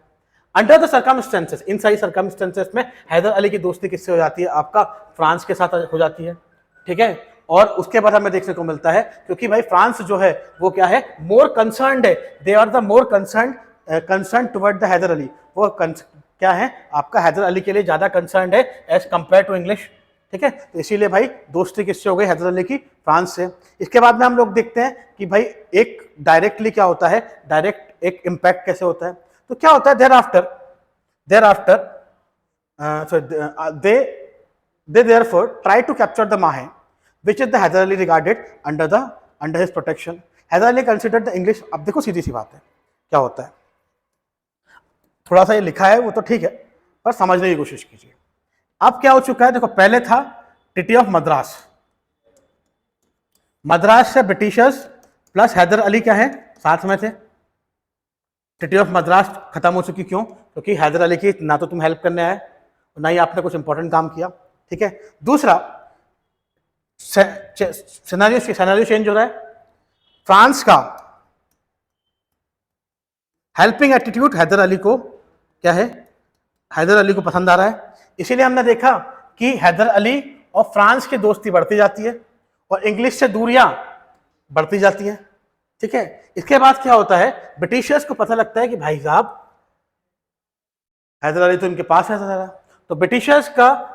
अंडर द सर्कमस्टेंसेस, इन सारी सर्कमस्टेंसेस में हैदर अली की दोस्ती किससे हो जाती है? आपका फ्रांस के साथ हो जाती है, ठीक है। और उसके बाद हमें देखने को मिलता है, क्योंकि भाई फ्रांस जो है वो क्या है? मोर कंसर्न्ड है, they are the more concern toward the Haider Ali, वो क्या है? आपका हैदर अली के लिए ज्यादा कंसर्न्ड है एज कंपेयर टू इंग्लिश, ठीक है। तो इसीलिए भाई दोस्ती किससे हो गई? हैदर अली की फ्रांस से। इसके बाद में हम लोग देखते हैं कि भाई एक डायरेक्टली क्या होता है, डायरेक्ट एक इम्पैक्ट कैसे होता है। तो क्या होता है? Thereafter they therefore try to capture the Mahe, which is the Hyder Ali regarded under his protection. Hyder Ali considered the English। अब देखो सीधी सी बात है, क्या होता है, थोड़ा सा ये लिखा है वो तो ठीक है, पर समझने की कोशिश कीजिए। अब क्या हो चुका है? देखो पहले था ट्रीटी ऑफ मद्रास, मद्रास से ब्रिटिशर्स प्लस हैदर अली क्या है? साथ में थे। ट्रीटी ऑफ मद्रास खत्म हो चुकी, क्यों? क्योंकि हैदर अली की ना तो तुम हेल्प करने आए, ना ही आपने कुछ इंपॉर्टेंट काम किया, ठीक है। दूसरा सिनेरियो चेंज हो रहा है, फ्रांस का हेल्पिंग एटीट्यूड हैदर अली को क्या है? हैदर अली को पसंद आ रहा है। इसीलिए हमने देखा कि हैदर अली और फ्रांस की दोस्ती बढ़ती जाती है और इंग्लिश से दूरियां बढ़ती जाती हैं, ठीक है। इसके बाद क्या होता है? ब्रिटिशर्स को पता लगता है कि भाई साहब हैदर अली तो इनके पास है ज़्यादा, तो ब्रिटिशर्स का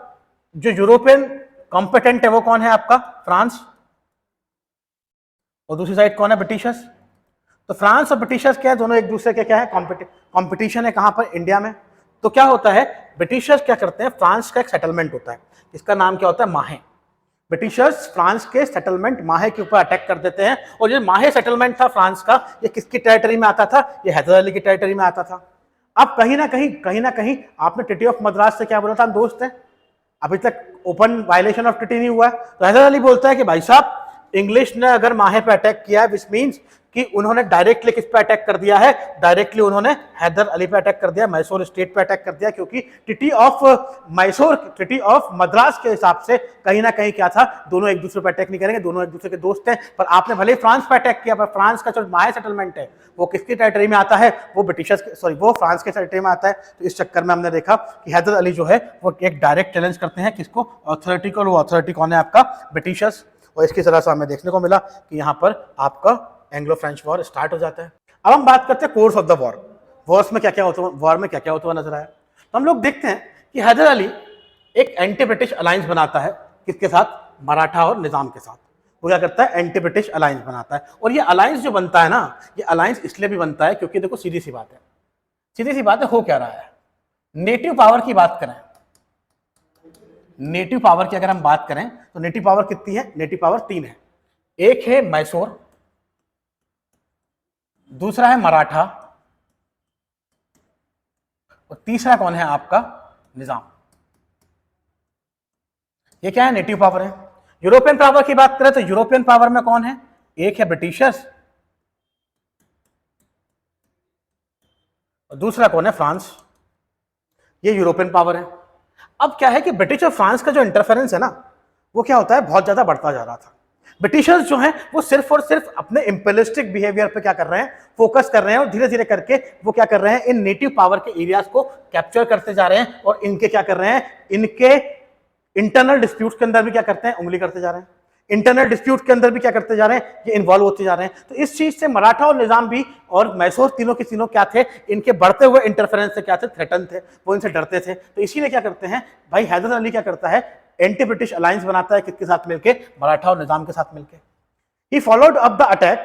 जो यूरोपियन कॉम्पिटेंट है वो कौन है? आपका फ्रांस, और दूसरी साइड कौन है? ब्रिटिशर्स। तो फ्रांस और ब्रिटिशर्स क्या है? दोनों एक दूसरे के क्या है? कॉम्पिटिशन है। कहां पर? इंडिया में। तो क्या होता है? ब्रिटिशर्स क्या करते हैं? फ्रांस का एक सेटलमेंट होता है, इसका नाम क्या होता है? माहे। ब्रिटिशर्स फ्रांस के सेटलमेंट माहे के ऊपर अटैक कर देते हैं, और ये माहे सेटलमेंट था फ्रांस का, ये किसकी टेरिटरी में आता था? ये हैदर अली की टेरिटरी में आता था। अब कहीं ना कहीं आपने ट्रीटी ऑफ मद्रास से क्या बोला था? हम दोस्त हैं, अभी तक ओपन वायलेशन ऑफ ट्रीटी नहीं हुआ है। तो हैदर अली बोलता है कि भाई साहब इंग्लिश ने अगर माहे पे अटैक किया है, विच मीन्स कि उन्होंने डायरेक्टली किस पे अटैक कर दिया है? डायरेक्टली उन्होंने हैदर अली पे अटैक कर दिया, मैसूर स्टेट पे अटैक कर दिया, क्योंकि treaty of Mysore, treaty of Madras के हिसाब से कहीं ना कहीं क्या था? दोनों एक दूसरे पे अटैक नहीं करेंगे, दोनों एक दूसरे के दोस्त हैं। पर आपने भले फ्रांस पे अटैक किया, पर फ्रांस का जो माहे सेटलमेंट है वो किसकी टेरिटरी में आता है? वो ब्रिटिशर्स, सॉरी, वो फ्रांस के टेरिटरी में आता है। तो इस चक्कर में हमने देखा कि हैदर अली जो है वो एक डायरेक्ट चैलेंज करते हैं किसको? अथॉरिटी को। वो अथॉरिटी कौन है? आपका ब्रिटिशर्स। और इसकी तरह से हमें देखने को मिला कि यहाँ पर आपका एंग्लो फ्रेंच वॉर स्टार्ट हो जाता है। अब हम बात करते हैं course of the war, Wars में क्या क्या होता, वॉर में क्या क्या होता हुआ नजर आया। तो हम लोग देखते हैं कि हैदर अली एक एंटी ब्रिटिश अलायंस बनाता है, किसके साथ? मराठा और निजाम के साथ। वो क्या करता है? एंटी ब्रिटिश अलायंस बनाता है। और ये अलायंस जो बनता है ना, ये अलायंस इसलिए भी बनता है क्योंकि देखो सीधी सी बात है, हो क्या रहा है? नेटिव पावर की बात करें, नेटिव पावर की अगर हम बात करें तो नेटिव पावर कितनी है? नेटिव पावर 3 है। एक है मैसूर, दूसरा है मराठा, और तीसरा कौन है? आपका निजाम। ये क्या है? नेटिव पावर है। यूरोपियन पावर की बात करें तो यूरोपियन पावर में कौन है? एक है ब्रिटिशर्स, और दूसरा कौन है? फ्रांस। ये यूरोपियन पावर है। अब क्या है कि ब्रिटिश और फ्रांस का जो इंटरफेरेंस है ना, वो क्या होता है, बहुत ज्यादा बढ़ता जा रहा था। ब्रिटिशर्स जो हैं वो सिर्फ और सिर्फ अपने इंपेलिस्टिक बिहेवियर पे क्या कर रहे हैं, फोकस कर रहे हैं, और धीरे धीरे करके वो क्या कर रहे हैं, इन नेटिव पावर के एरियाज को कैप्चर करते जा रहे हैं, और इनके क्या कर रहे हैं, इनके इंटरनल डिस्प्यूट्स के अंदर भी क्या करते हैं, उंगली करते जा रहे हैं। इंटरनल डिस्प्यूट के अंदर भी क्या करते जा रहे हैं, ये इन्वॉल्व होते जा रहे हैं। तो इस चीज से मराठा और निजाम भी और मैसूर तीनों के तीनों क्या थे, इनके बढ़ते हुए इंटरफेरेंस से क्या थे, थ्रेटन थे, वो इनसे डरते थे। तो इसीलिए क्या करते हैं भाई, हैदर अली क्या करता है, एंटी ब्रिटिश अलायंस बनाता है, किसके साथ मिलके, मराठा और निजाम के साथ मिलके। He followed up the attack.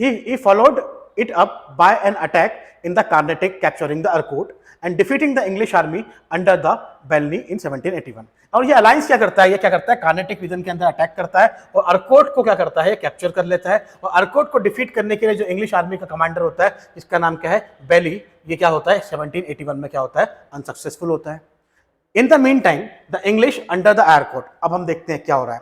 He followed it up by an attack in the Carnatic, capturing the Arcot and defeating the English army under the Belny in 1781. और ये अलायंस क्या करता है, ये क्या करता है, कार्नेटिक रीजन के अंदर अटैक करता है और अर्कोट को क्या करता है, कैप्चर कर लेता है। और अर्कोट को डिफीट करने के लिए जो इंग्लिश आर्मी का कमांडर होता है, जिसका नाम क्या है, बेली, ये क्या होता है, 1781 में क्या होता है, अनसक्सेसफुल होता है। In the meantime the English under the Eyre Coote. अब हम देखते हैं क्या हो रहा है।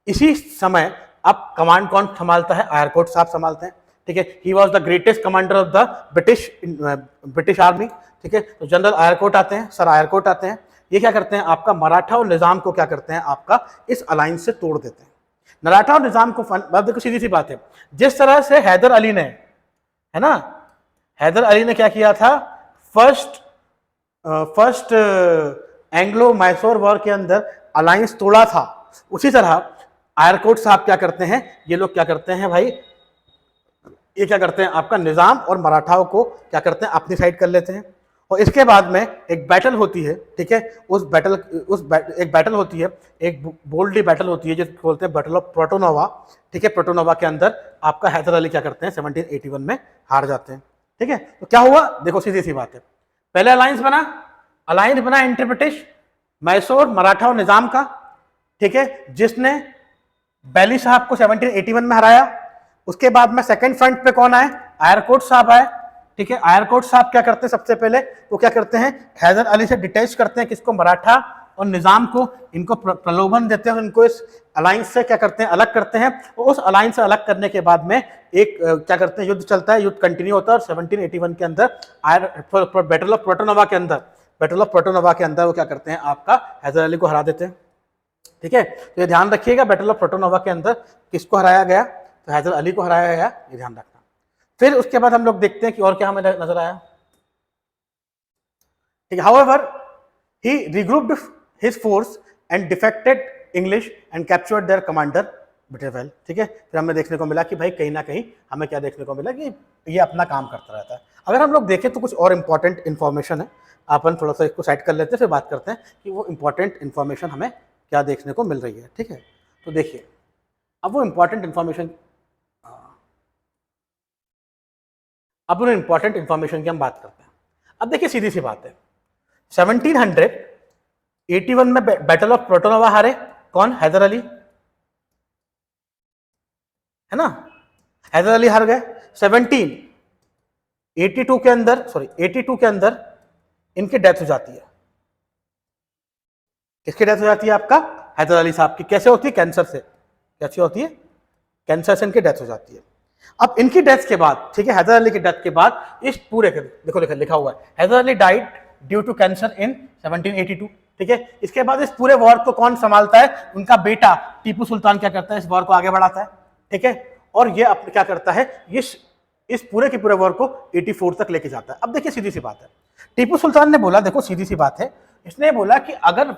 इसी समय अब कमांड कौन संभालता है, आयरकोट साहब संभालते हैं, ठीक है। He was the greatest commander of the British army, ठीक है। तो जनरल आयरकोट आते हैं, सर आयरकोट आते हैं। ये क्या करते हैं, आपका मराठा और निजाम को क्या करते हैं, आपका इस अलायंस से तोड़ देते हैं। मराठा और निजाम को देखो सीधी सी बात है, जिस तरह से हैदर अली ने, है ना, हैदर अली ने क्या किया था, फर्स्ट एंग्लो मैसूर वॉर के अंदर अलायंस तोड़ा था, उसी तरह आयरकोट साहब क्या करते हैं, ये लोग क्या करते हैं भाई, ये क्या करते हैं, आपका निजाम और मराठाओं को क्या करते हैं, अपनी साइड कर लेते हैं। और इसके बाद में एक बैटल होती है, ठीक है, एक बैटल होती है, एक बोल्डली बैटल होती है जिसको बोलते हैं बैटल ऑफ प्रोटोनोवा, ठीक है। प्रोटोनोवा के अंदर आपका हैदर अली क्या करते हैं, 1781 में हार जाते हैं, ठीक है। तो क्या हुआ, देखो सीधी सी बात है, पहले अलायंस बना इंटर ब्रिटिश मैसूर मराठा और निजाम का, ठीक है, जिसने बेली साहब को 1781 में हराया। उसके बाद में सेकंड फ्रंट पे कौन आए, आयरकोट साहब आए, ठीक है। आयरकोट साहब क्या करते हैं, सबसे पहले वो क्या करते हैं, हैदर अली से डिटैच करते हैं, किसको, मराठा और निजाम को, इनको प्रलोभन देते हैं, इनको इस अलायंस से क्या करते हैं, अलग करते हैं। और उस अलायंस से अलग करने के बाद में एक क्या करते हैं, युद्ध चलता है, युद्ध कंटिन्यू होता है। और 1781 के अंदर बैटल ऑफ प्रोटोनोवा के अंदर वो क्या करते हैं, आपका हैदर अली को हरा देते हैं, ठीक है। तो ये ध्यान रखिएगा, बैटल ऑफ प्रोटोनोवा के अंदर किसको हराया गया, तो हैदर अली को हराया गया, ये ध्यान रखना। फिर उसके बाद हम लोग देखते हैं कि और क्या हमें नजर आया, ठीक है। However he regrouped his force and defeated English and captured their commander बिटरवेल, ठीक है। फिर हमें देखने को मिला कि भाई कहीं ना कहीं हमें क्या देखने को मिला कि ये अपना काम करता रहता है। अगर हम लोग देखें तो कुछ और इंपॉर्टेंट इन्फॉर्मेशन है, अपन थोड़ा सा इसको साइड कर लेते हैं, फिर बात करते हैं कि वो इंपॉर्टेंट इन्फॉर्मेशन हमें क्या देखने को मिल रही है, ठीक है। तो देखिए, अब वो इंपॉर्टेंट इन्फॉर्मेशन की हम बात करते हैं। अब देखिए सीधी सी बात है, 1781 में बैटल ऑफ प्रोटोनोवा हारे कौन, हैदर अली, है ना, हैदर अली हार गए। 1782 के अंदर इनकी डेथ हो जाती है। किसकी डेथ हो जाती है, आपका हैदर अली साहब की। कैसे होती है, कैंसर से। कैसे होती है, कैंसर से इनकी डेथ हो जाती है। अब इनकी डेथ के बाद, ठीक है, हैदर अली की डेथ के बाद इस पूरे के, देखो लिखा हुआ है, Hyder Ali died due to cancer in 1782, ठीक है। इसके बाद इस पूरे वॉर को कौन संभालता है, उनका बेटा टीपू सुल्तान क्या करता है, इस वॉर को आगे बढ़ाता है, ठीक है। और ये क्या करता है, इस पूरे के पूरे वॉर को 84 तक लेके जाता है। अब देखिए सीधी सी बात है, टीपू सुल्तान ने बोला, देखो सीधी सी बात है, इसने बोला कि अगर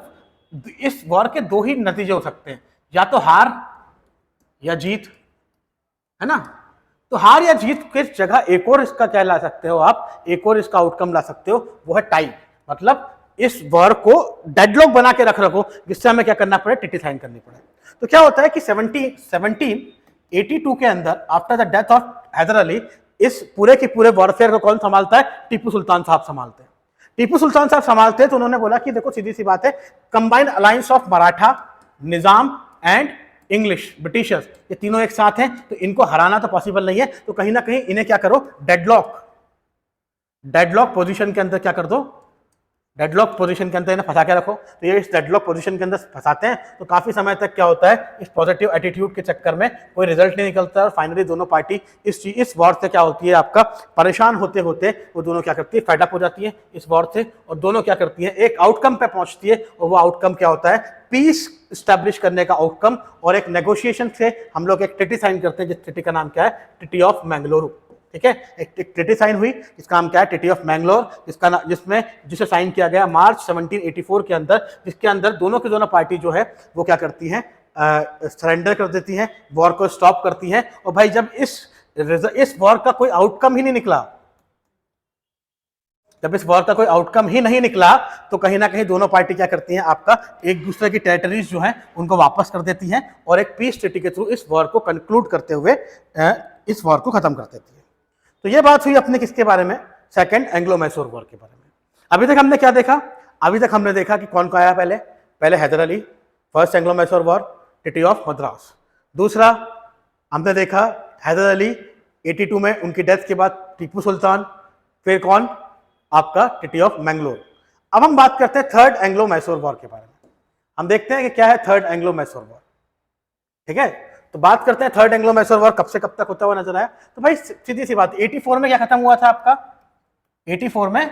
इस वॉर के दो ही नतीजे हो सकते हैं, या तो हार या जीत, है ना। तो हार या जीत की जगह एक और इसका क्या ला सकते हो आप, एक और इसका आउटकम ला सकते हो, वो है टाई। मतलब इस वॉर को डेडलॉक बना के रखो, जिससे हमें क्या करना पड़े, टिटी साइन करनी पड़े। तो क्या होता है कि 1782 के अंदर after the death of Hyder Ali, इस पूरे के पूरे वॉरफेयर को कौन संभालता है, टीपू सुल्तान साहब संभालते हैं। टीपू सुल्तान साहब संभालते हैं, तो उन्होंने बोला कि देखो सीधी सी बात है, combined alliance of Maratha, Nizam and English, Britishers, ये तीनों एक साथ हैं, तो इनको हराना तो पॉसिबल नहीं है। तो कहीं ना कहीं इन्हें क्या करो, डेडलॉक पोजीशन के अंदर क्या कर दो, डेडलॉक पोजीशन के अंदर इन्हें फंसा के रखो, तो ये इस डेडलॉक पोजीशन के अंदर फंसाते हैं, तो काफी समय तक क्या होता है, इस पॉजिटिव एटीट्यूड के चक्कर में कोई रिजल्ट नहीं निकलता, और फाइनली दोनों पार्टी इस वॉर से क्या होती है, आपका परेशान होते होते वो दोनों क्या करती है, फेड अप हो जाती है इस वॉर से, और दोनों क्या करती है, एक आउटकम पे पहुंचती है, और वो आउटकम क्या होता है, पीस स्टैब्लिश करने का आउटकम, और एक नेगोशिएशन से हम लोग एक ट्रीटी साइन करते हैं, जिस ट्रीटी का नाम क्या है, ट्रीटी ऑफ मैंगलोर। ठीक है, एक ट्रीटी साइन हुई, इसका नाम क्या है, ट्रीटी ऑफ मैंगलोर, जिसे साइन किया गया मार्च 1784 के अंदर, जिसके अंदर दोनों की दोनों पार्टी जो है वो क्या करती हैं, सरेंडर कर देती हैं, वॉर को स्टॉप करती हैं। और भाई जब इस वॉर का कोई आउटकम ही नहीं निकला, जब इस वॉर का कोई आउटकम ही नहीं निकला, तो कहीं ना कहीं दोनों पार्टी क्या करती हैं, आपका एक दूसरे की टेरिटरीज जो हैं उनको वापस कर देती हैं, और एक पीस ट्रीटी के थ्रू इस वॉर को कंक्लूड करते हुए इस वॉर को खत्म कर देती है। तो ये बात हुई अपने किसके बारे में, सेकंड एंग्लो मैसूर वॉर के बारे में। अभी तक हमने क्या देखा, अभी तक हमने देखा कि कौन आया पहले Hyder Ali, first Anglo Mysore war, treaty of Madras. दूसरा हमने देखा हैदर अली 82 में, उनकी डेथ के बाद टीपू सुल्तान, फिर कौन, आपका ट्रीटी ऑफ मैंगलोर। अब हम बात करते हैं थर्ड एंग्लो मैसूर वॉर के बारे में। हम देखते हैं कि क्या है थर्ड एंग्लो मैसूर वॉर। ठीक है, तो बात करते हैं थर्ड एंग्लो मैसूर वॉर कब से कब तक होता हुआ नजर आया। तो भाई सीधी सी बात, 84 में क्या खत्म हुआ था आपका, 84 में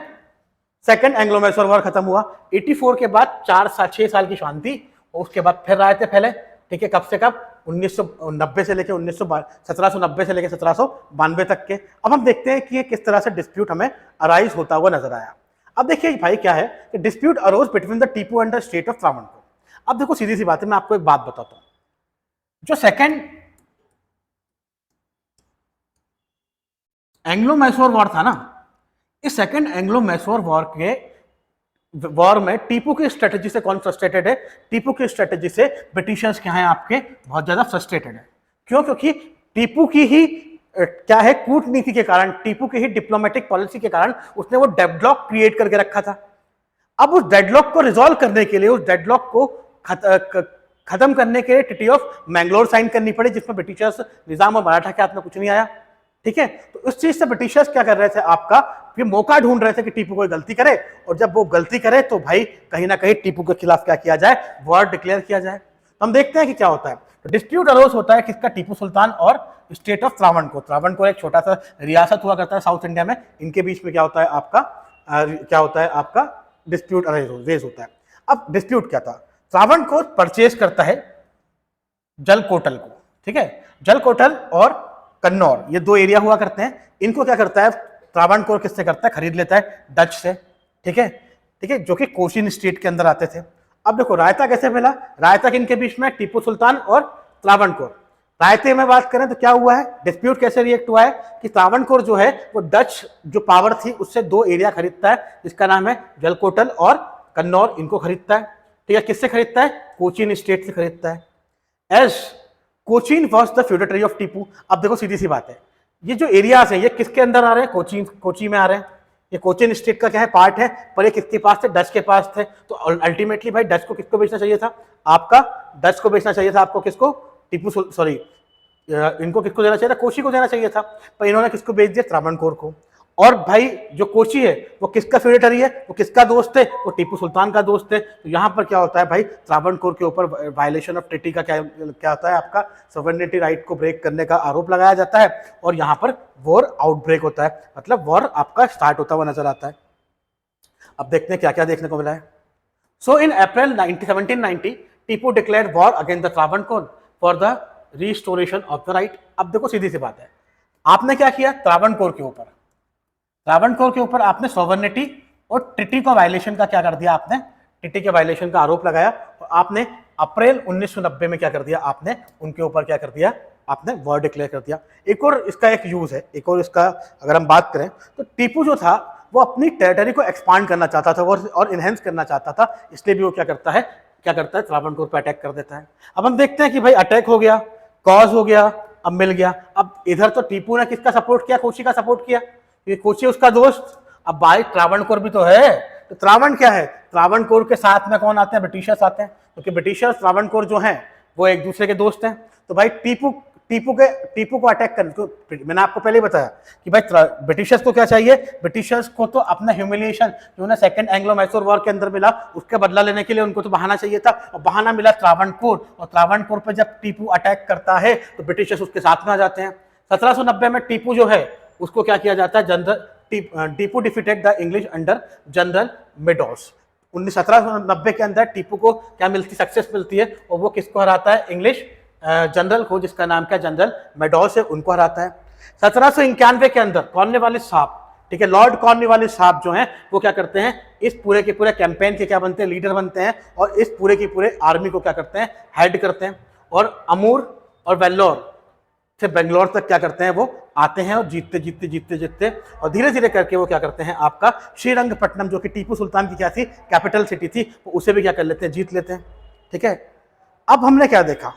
सेकंड एंग्लो मैसूर वॉर खत्म हुआ। 84 के बाद 6 साल की शांति, और उसके बाद फिर आए थे पहले। ठीक है, कब से कब, 1990 से लेकर 1790 से लेकर 1792 तक के। अब हम देखते हैं कि ये किस तरह से डिस्प्यूट हमें अराइज होता हुआ नजर आया। अब देखिए भाई क्या है कि dispute arose between the Tipu and the state of Travancore. अब देखो सीधी सी बात है, मैं आपको एक बात बताता हूं, जो सेकंड एंग्लो मैसूर वॉर था ना, इस सेकंड एंग्लो मैसूर वॉर में टीपू की स्ट्रेटेजी से कौन फ्रस्ट्रेटेड है, टीपू की स्ट्रेटेजी से ब्रिटिशर्स क्या है आपके बहुत ज्यादा फ्रस्ट्रेटेड है। क्यों, क्योंकि टीपू की ही क्या है, कूटनीति के कारण, टीपू की ही डिप्लोमेटिक पॉलिसी के कारण उसने वो डेडलॉक क्रिएट करके रखा था। अब उस डेडलॉक को रिजॉल्व करने के लिए, उस डेडलॉक को खत्म करने के लिए ट्रीटी ऑफ मैंगलोर साइन करनी पड़ी, जिसमें ब्रिटिशर्स, निजाम और मराठा के हाथ में कुछ नहीं आया। ठीक है, तो उस चीज से ब्रिटिशर्स क्या कर रहे थे, आपका ये मौका ढूंढ रहे थे कि टीपू कोई गलती करे, और जब वो गलती करे तो भाई कहीं ना कहीं टीपू के खिलाफ क्या किया जाए, वॉर डिक्लेयर किया जाए। तो हम देखते हैं कि क्या होता है। तो डिस्प्यूट अरोज होता है किसका, टीपू सुल्तान और स्टेट ऑफ त्रावणकोर। त्रावणकोर एक छोटा सा रियासत हुआ करता है साउथ इंडिया में, इनके बीच में क्या होता है आपका डिस्प्यूट रेज होता है। अब डिस्प्यूट क्या था, त्रावणकोर परचेज करता है जलकोटल को। ठीक है, जलकोटल और कन्नौर, ये दो एरिया हुआ करते हैं, इनको क्या करता है त्रावणकोर, किससे करता है, खरीद लेता है डच से। ठीक है, जो कि कोचिन स्टेट के अंदर आते थे। अब देखो रायता कैसे मिला, रायता किनके बीच में, टीपू सुल्तान और त्रावणकोर। रायते में बात करें तो क्या हुआ है, डिस्प्यूट कैसे रिएक्ट हुआ है कि त्रावणकोर जो है वो डच जो पावर थी उससे दो एरिया खरीदता है, जिसका नाम है जलकोटल और कन्नौर, इनको खरीदता है। ठीक है, किससे खरीदता है, कोचिन स्टेट से खरीदता है। As Cochin was the feudatory of Tipu. अब देखो सीधी सी बात है, ये जो एरियाज है ये किसके अंदर आ रहे हैं, कोची में आ रहे हैं। ये कोचिन स्टेट का क्या है, पार्ट है, पर ये किसके पास थे, डच के पास थे। तो अल्टीमेटली भाई डच को किसको बेचना चाहिए था, आपका डच को बेचना चाहिए था, आपको किसको, इनको किसको देना चाहिए था, कोची को देना चाहिए था, पर इन्होंने किसको बेच दिया, त्रावणकोर को। और भाई जो कोची है वो किसका फ्यूडेटरी है, वो किसका दोस्त है, वो टीपू सुल्तान का दोस्त है। तो यहाँ पर क्या होता है भाई, त्रावणकोर के ऊपर वायलेशन ऑफ ट्रीटी का क्या होता है, आपका सॉवरेनिटी राइट को ब्रेक करने का आरोप लगाया जाता है, और यहाँ पर वॉर आउटब्रेक होता है, मतलब वॉर आपका स्टार्ट होता हुआ नजर आता है। अब देखते हैं क्या क्या देखने को मिला है। सो इन अप्रैल 1790 Tipu declared war against the Travancore for the restoration of the right. अब देखो सीधी सी बात है, आपने क्या किया, त्रावणकोर के ऊपर आपने सॉवरेनिटी और ट्रीटी का वायलेशन का क्या कर दिया, आपने ट्रीटी के वायलेशन का आरोप लगाया, और आपने अप्रैल 1990 में क्या कर दिया, आपने उनके ऊपर क्या कर दिया, आपने वॉर डिक्लेयर कर दिया। एक और इसका एक यूज है, एक और इसका अगर हम बात करें तो टीपू जो था वो अपनी टेरिटरी को एक्सपांड करना चाहता था और इनहेंस करना चाहता था, इसलिए भी वो क्या करता है त्रावणकोर पर अटैक कर देता है। अब हम देखते हैं कि भाई अटैक हो गया, कॉज हो गया, अब मिल गया। अब इधर तो टीपू ने किसका सपोर्ट किया, कोची का सपोर्ट किया, ये कोची उसका दोस्त। अब भाई त्रावणकोर भी तो है, तो त्रावण क्या है, त्रावणकोर के साथ में कौन आते हैं, ब्रिटिशर्स आते हैं, क्योंकि ब्रिटिशर्स त्रावणकोर जो हैं वो एक दूसरे के दोस्त हैं। तो भाई टीपू को अटैक करने, मैंने आपको पहले बताया कि भाई ब्रिटिशर्स को क्या चाहिए, ब्रिटिशर्स को तो अपना ह्यूमिलिएशन जो ना सेकंड एंग्लो मैसूर वॉर के अंदर मिला उसका बदला लेने के लिए उनको तो बहाना चाहिए था, और बहाना मिला त्रावणकोर, और त्रावणकोर पर जब टीपू अटैक करता है तो ब्रिटिशर्स उसके साथ में आ जाते हैं। 1790 में टीपू जो है उसको क्या किया जाता है, general Tipu defeated the English under general Meadows. 1790 के अंदर टीपू को क्या मिलती, सक्सेस मिलती है, और वो किसको हराता है, इंग्लिश जनरल को, जिसका नाम क्या जनरल मेडोस है, उनको हराता है। 1791 के अंदर कॉर्नवालिस साहब, ठीक है, लॉर्ड कॉर्नवालिस साहब जो हैं वो क्या करते हैं, इस पूरे के पूरे कैंपेन के क्या बनते हैं, लीडर बनते हैं, और इस पूरे की पूरे आर्मी को क्या करते हैं, हेड करते हैं, और अमूर और वेल्लोर से बेंगलोर तक क्या करते हैं, वो आते हैं, और जीतते जीतते जीतते जीतते और धीरे धीरे करके वो क्या करते हैं, आपका श्रीरंगपट्टनम जो कि टीपू सुल्तान की क्या थी, कैपिटल सिटी थी, वो उसे भी क्या कर लेते हैं, जीत लेते हैं। ठीक है, अब हमने क्या देखा,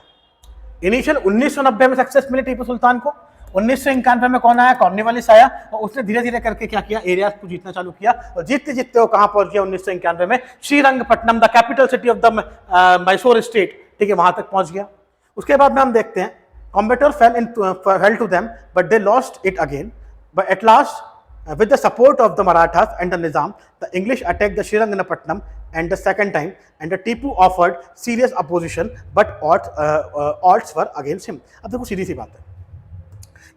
इनिशियल 1990 में सक्सेस मिली टीपू सुल्तान को, 1991 में कौन आया, कॉर्नवालिस आया, और उसने धीरे धीरे करके क्या किया, एरियाज को जीतना चालू किया, और जीतते जीतते वो कहां पहुंच गया, 1991 में Srirangapatnam, the capital city of the Mysore state, ठीक है, वहां तक पहुंच गया। उसके बाद में हम देखते हैं combator fell to them, but they lost it again. But at last, with the support of the Marathas and the Nizam, the English attacked the Srirangapatnam and the second time, and the Tipu offered serious opposition, but odds were against him. अब देखो सीधी सी बात है,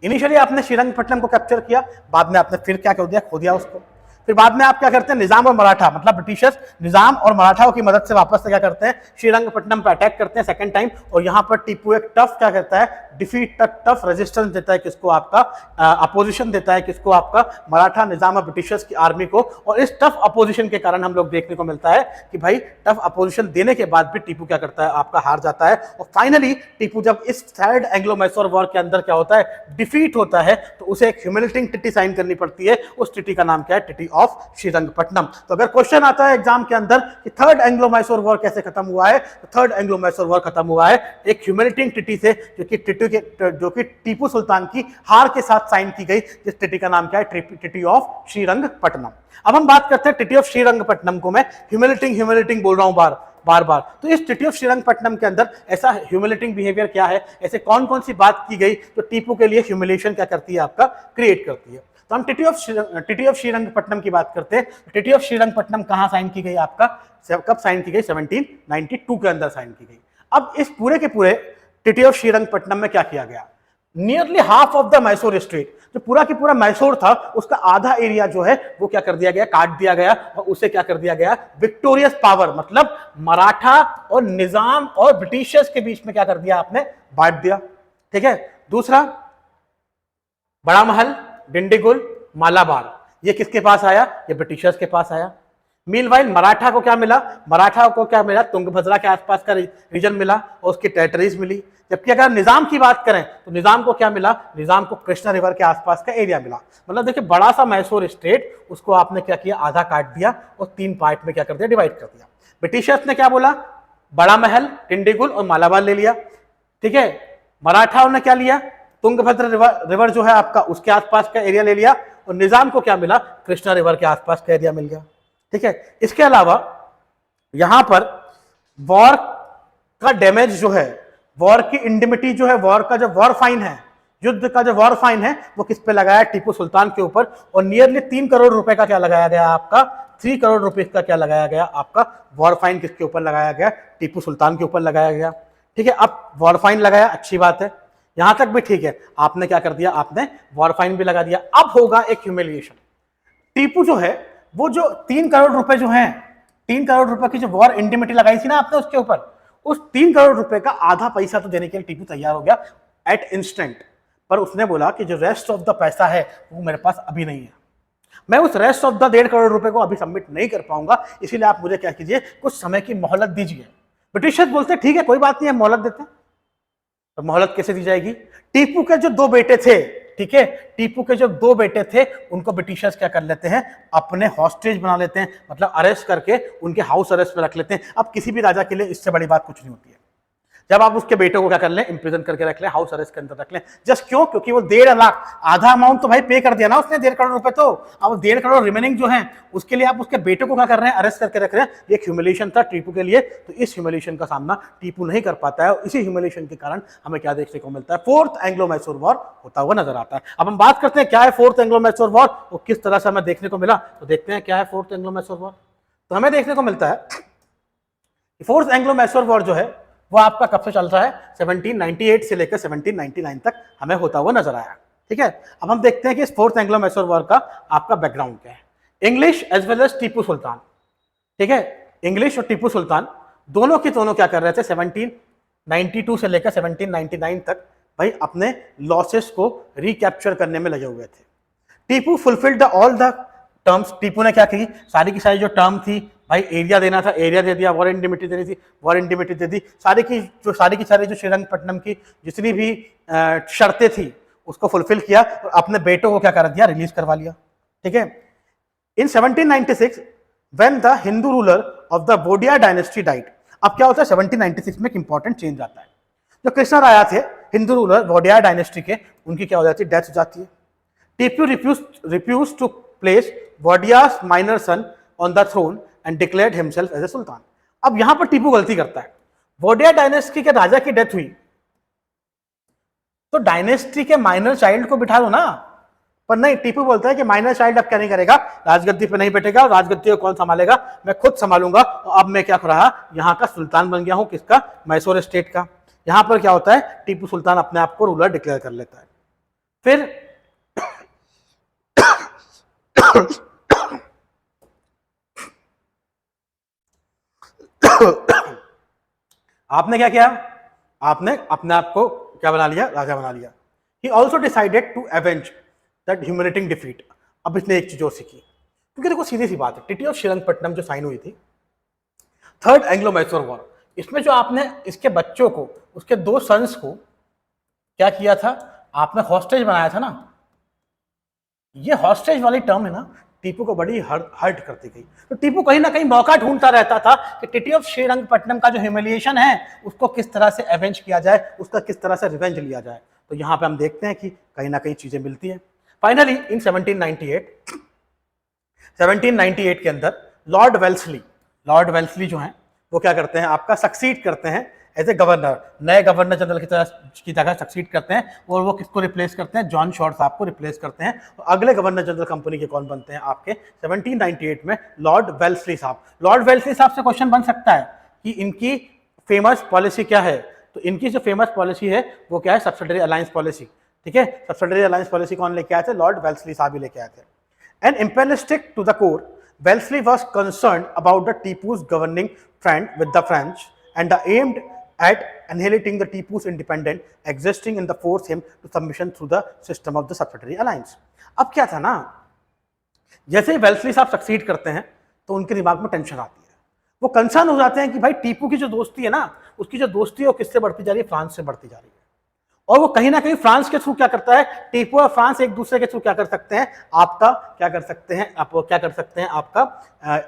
initially आपने श्रीरंगपट्टनम को capture किया, बाद में आपने फिर क्या कर दिया, खो दिया उसको, फिर बाद में आप क्या करते हैं, निजाम और मराठा, मतलब ब्रिटिशर्स निजाम और मराठाओं की मदद से वापस से क्या करते हैं, श्रीरंगपट्टनम पर अटैक करते हैं सेकंड टाइम, और यहां पर टीपू एक टफ क्या करता है, डिफीट, टफ रेजिस्टेंस देता है, किसको, आपका अपोजिशन देता है, किसको, आपका मराठा निजाम और ब्रिटिशर्स की आर्मी को, और इस टफ अपोजिशन के कारण हम लोग देखने को मिलता है कि भाई टफ अपोजिशन देने के बाद भी टीपू क्या करता है, आपका हार जाता है, और फाइनली टीपू जब इस थर्ड एंग्लो मैसूर वॉर के अंदर क्या होता है, डिफीट होता है, तो उसे एक ह्यूमिलिएटिंग ट्रीटी साइन करनी पड़ती है, उस ट्रीटी का नाम क्या है, ट्रीटी ऑफ श्रीरंगपट्टनम। तो अगर क्वेश्चन आता है एग्जाम के अंदर कि थर्ड एंग्लो मैसूर वॉर कैसे खत्म हुआ है, तो थर्ड एंग्लो मैसूर वॉर खत्म हुआ है एक ह्यूमिलिएटिंग ट्रीटी से, जो कि टीपू सुल्तान की हार के साथ साइन की गई, जिस ट्रीटी का नाम क्या है, ट्रीटी ऑफ श्रीरंगपट्टनम। अब हम बात करते हैं ट्रीटी ऑफ श्रीरंगपट्टनम को, मैं ह्यूमिलिएटिंग बोल रहा हूं बार बार, तो इस ट्रीटी ऑफ श्रीरंगपट्टनम के अंदर ऐसा ह्यूमिलिएटिंग बिहेवियर क्या है, ऐसे कौन कौन सी बात की गई जो टीपू के लिए ह्यूमिलिएशन क्या करती है, आपका क्रिएट करती है। तो हम ट्रीटी ऑफ श्रीरंगपट्टनम की बात करते हैं। ट्रीटी ऑफ श्रीरंगपट्टनम कहां साइन की गई, आपका कब साइन की गई, 1792 के अंदर साइन की गई। अब इस पूरे के पूरे ट्रीटी ऑफ श्रीरंगपट्टनम में क्या किया गया, nearly half of the Mysore state, जो पूरा की पूरा मैसूर था, उसका आधा एरिया जो है वो क्या कर दिया गया, काट दिया गया, और उसे क्या कर दिया गया, विक्टोरियस पावर, मतलब मराठा और निजाम और ब्रिटिशर्स के बीच में क्या कर दिया, आपने बांट दिया। ठीक है, दूसरा बड़ा महल, डिंडीगुल, मालाबार, ये किसके पास आया, ये ब्रिटिशर्स के पास आया। मीनवाइल मराठा को क्या मिला, तुंगभद्रा के आसपास का रीजन मिला और उसकी टेरिटरीज मिली। जबकि अगर निजाम की बात करें तो निजाम को क्या मिला, निजाम को कृष्णा रिवर के आसपास का एरिया मिला। मतलब देखिए बड़ा सा मैसूर स्टेट, उसको आपने क्या किया, आधा काट दिया और 3 पार्ट में क्या कर दिया, डिवाइड कर दिया। ब्रिटिशर्स ने क्या बोला, बड़ा महल, डिंडीगुल और मालाबार ले लिया। ठीक है, मराठाओं ने क्या लिया, तुंगभद्रा रिवर जो है आपका, उसके आसपास का एरिया ले लिया, और निजाम को क्या मिला, कृष्णा रिवर के आसपास का एरिया मिल गया। ठीक है, इसके अलावा यहां पर वॉर का डैमेज जो है, वॉर की इंडिमिटी जो है, वॉर का जो वॉर फाइन है, युद्ध का जो वॉर फाइन है, वो किस पे लगाया, टीपू सुल्तान के ऊपर, और नियरली 3 करोड़ रुपए का क्या लगाया गया, आपका 3 करोड़ रुपए का क्या लगाया गया, आपका वॉर फाइन किसके ऊपर लगाया गया, टीपू सुल्तान के ऊपर लगाया गया। ठीक है, अब वॉर फाइन लगाया, अच्छी बात है, यहां तक भी ठीक है, आपने क्या कर दिया, आपने वॉर फाइन भी लगा दिया। अब होगा एक ह्यूमिलिएशन। टीपू जो है वो जो 3 करोड़ रुपए जो हैं, 3 करोड़ रुपए की जो वॉर इंडिमिटी लगाई थी ना आपने उसके ऊपर, उस 3 करोड़ रुपए का आधा पैसा तो देने के लिए टीपू तैयार हो गया एट इंस्टेंट, पर उसने बोला कि जो रेस्ट ऑफ द पैसा है वो मेरे पास अभी नहीं है, मैं उस रेस्ट ऑफ द 1.5 करोड़ रुपए को अभी सबमिट नहीं कर पाऊंगा, इसीलिए आप मुझे क्या कीजिए, कुछ समय की मोहलत दीजिए। ब्रिटिशर्स बोलते ठीक है कोई बात नहीं है, मोहलत देते हैं। तो मोहलत कैसे दी जाएगी, टीपू के जो 2 बेटे थे, ठीक है, टीपू के जो 2 बेटे थे उनको ब्रिटिशर्स क्या कर लेते हैं, अपने हॉस्टेज बना लेते हैं, मतलब अरेस्ट करके उनके हाउस अरेस्ट में रख लेते हैं। अब किसी भी राजा के लिए इससे बड़ी बात कुछ नहीं होती है। जब आप उसके बेटे को क्या कर लें, इंप्रिजन करके रख लें, हाउस अरेस्ट के अंदर रख लें। जस्ट क्यों? क्योंकि वो 1.5 लाख, आधा अमाउंट तो भाई पे कर दिया ना उसने, 1.5 करोड़ रुपए। तो अब 1.5 करोड़ रिमेनिंग जो है उसके लिए आप उसके बेटे को क्या कर रहे हैं, अरेस्ट करके रख रहे हैं। ये ह्यूमिलिएशन था टीपू के लिए, तो इस ह्यूमिलिएशन का सामना टीपू नहीं कर पाता है और इसी ह्यूमिलिएशन के कारण हमें क्या देखने को मिलता है, फोर्थ एंग्लो मैसूर वॉर होता हुआ नजर आता है। अब हम बात करते हैं क्या है फोर्थ एंग्लो मैसूर वॉर और किस तरह से हमें देखने को मिला। तो देखते हैं क्या है फोर्थ एंग्लो मैसूर वॉर। तो हमें देखने को मिलता है फोर्थ एंग्लो मैसूर वॉर जो है वो आपका कब से चल रहा है, 1798 से लेकर 1799 तक हमें होता हुआ नजर आया। ठीक है, अब हम देखते हैं कि इस फोर्थ एंग्लो मैसूर वॉर का आपका बैकग्राउंड क्या है। English as well as Tipu Sultan, ठीक है, इंग्लिश और टीपू सुल्तान दोनों के दोनों क्या कर रहे थे, 1792 से लेकर 1799 तक भाई अपने लॉसेस को रिकैप्चर करने में लगे हुए थे। Tipu fulfilled all the terms, Tipu ने क्या की, सारी की सारी जो टर्म थी भाई, एरिया देना था एरिया दे दिया, वॉर इंडिमिटी देनी थी वॉर इंडिमिटी दे दी, सारी की सारी जो श्रीरंगपट्टनम की जितनी भी शर्तें थी उसको फुलफिल किया और अपने बेटों को क्या कर दिया, रिलीज करवा लिया। ठीक है, in 1796 when the Hindu ruler of the Wodeyar dynasty died. अब क्या होता है 1796 में एक इंपॉर्टेंट चेंज आता है। जो कृष्ण राया थे हिंदू रूलर वोडिया डायनेस्टी के, उनकी क्या हो जाती है, डेथ हो जाती है। Tipu refuse to place Wodeyar's minor son on the throne and declared himself as a sultan. अब यहां पर टीपू गलती करता है, वोडिया डायनेस्टी के राजा की डेथ हुई तो डायनेस्टी के माइनर चाइल्ड को बिठा दो ना, पर नहीं, टीपू बोलता है कि माइनर चाइल्ड अब क्या नहीं करेगा, राजगद्दी पे नहीं बैठेगा, और राजगद्दी को कौन संभालेगा, मैं खुद संभालूंगा। और अब मैं क्या हो रहा, यहाँ का सुल्तान बन गया हूं, किसका, मैसूर स्टेट का। यहां पर क्या होता है, टीपू सुल्तान अपने आप को रूलर डिक्लेयर कर लेता है। फिर आपने क्या किया, आपने अपने आप को क्या बना लिया, राजा बना लिया। He also decided to avenge that humiliating defeat। अब इसने एक चीज और सीखी, क्योंकि देखो सीधी सी बात है, ट्रीटी ऑफ श्रीरंगपट्टनम जो साइन हुई थी, थर्ड एंग्लो मैसूर वॉर, इसमें जो आपने इसके बच्चों को, उसके 2 सन्स को क्या किया था, आपने हॉस्टेज बनाया था ना। ये हॉस्टेज वाली टर्म है ना, टीपू को बड़ी हर्ट करती गई। तो टीपू कहीं ना कहीं मौका ढूंढता रहता था कि ट्रीटी ऑफ श्रीरंगपट्टनम का जो ह्यूमिलिएशन है उसको किस तरह से एवेंज किया जाए, उसका किस तरह से रिवेंज लिया जाए। तो यहां पे हम देखते हैं कि कहीं ना कहीं चीजें मिलती हैं। फाइनली इन 1798 के अंदर लॉर्ड वेल्सली जो हैं वो क्या करते हैं, आपका सक्सीड करते हैं एज ए गवर्नर, नए गवर्नर जनरल की जगह सक्सीड करते हैं। और वो किसको रिप्लेस करते हैं, जॉन शॉर्ट साहब को रिप्लेस करते हैं। और अगले गवर्नर जनरल कंपनी के कौन बनते हैं, आपके 1798 में लॉर्ड वेल्सली साहब। लॉर्ड वेल्सली साहब से क्वेश्चन बन सकता है कि इनकी फेमस पॉलिसी क्या है। तो इनकी जो फेमस पॉलिसी है वो क्या है, सब्सिडरी अलायंस पॉलिसी। ठीक है, सब्सिडरी अलायंस पॉलिसी कौन लेके आए थे, लॉर्ड वेल्सली साहब ही लेके आए थे। And imperialistic to the core, Wellesley was concerned about the Tipu's governing trend with the French and aimed at annihilating the Tipu's independence existing in the force him to submission through the system of the subsidiary alliance। अब क्या था ना, जैसे ही Wellesley साहब succeed करते हैं तो उनके दिमाग में टेंशन आती है, वो कंसर्न हो जाते हैं कि भाई टीपू की जो दोस्ती है ना, उसकी जो दोस्ती है वो किससे बढ़ती जा रही है, फ्रांस से बढ़ती जा रही है। और वो कहीं ना कहीं फ्रांस के थ्रू क्या करता है, टीपू और फ्रांस एक दूसरे के थ्रू क्या कर सकते हैं, आपका क्या कर सकते हैं, आप क्या कर सकते हैं, आपका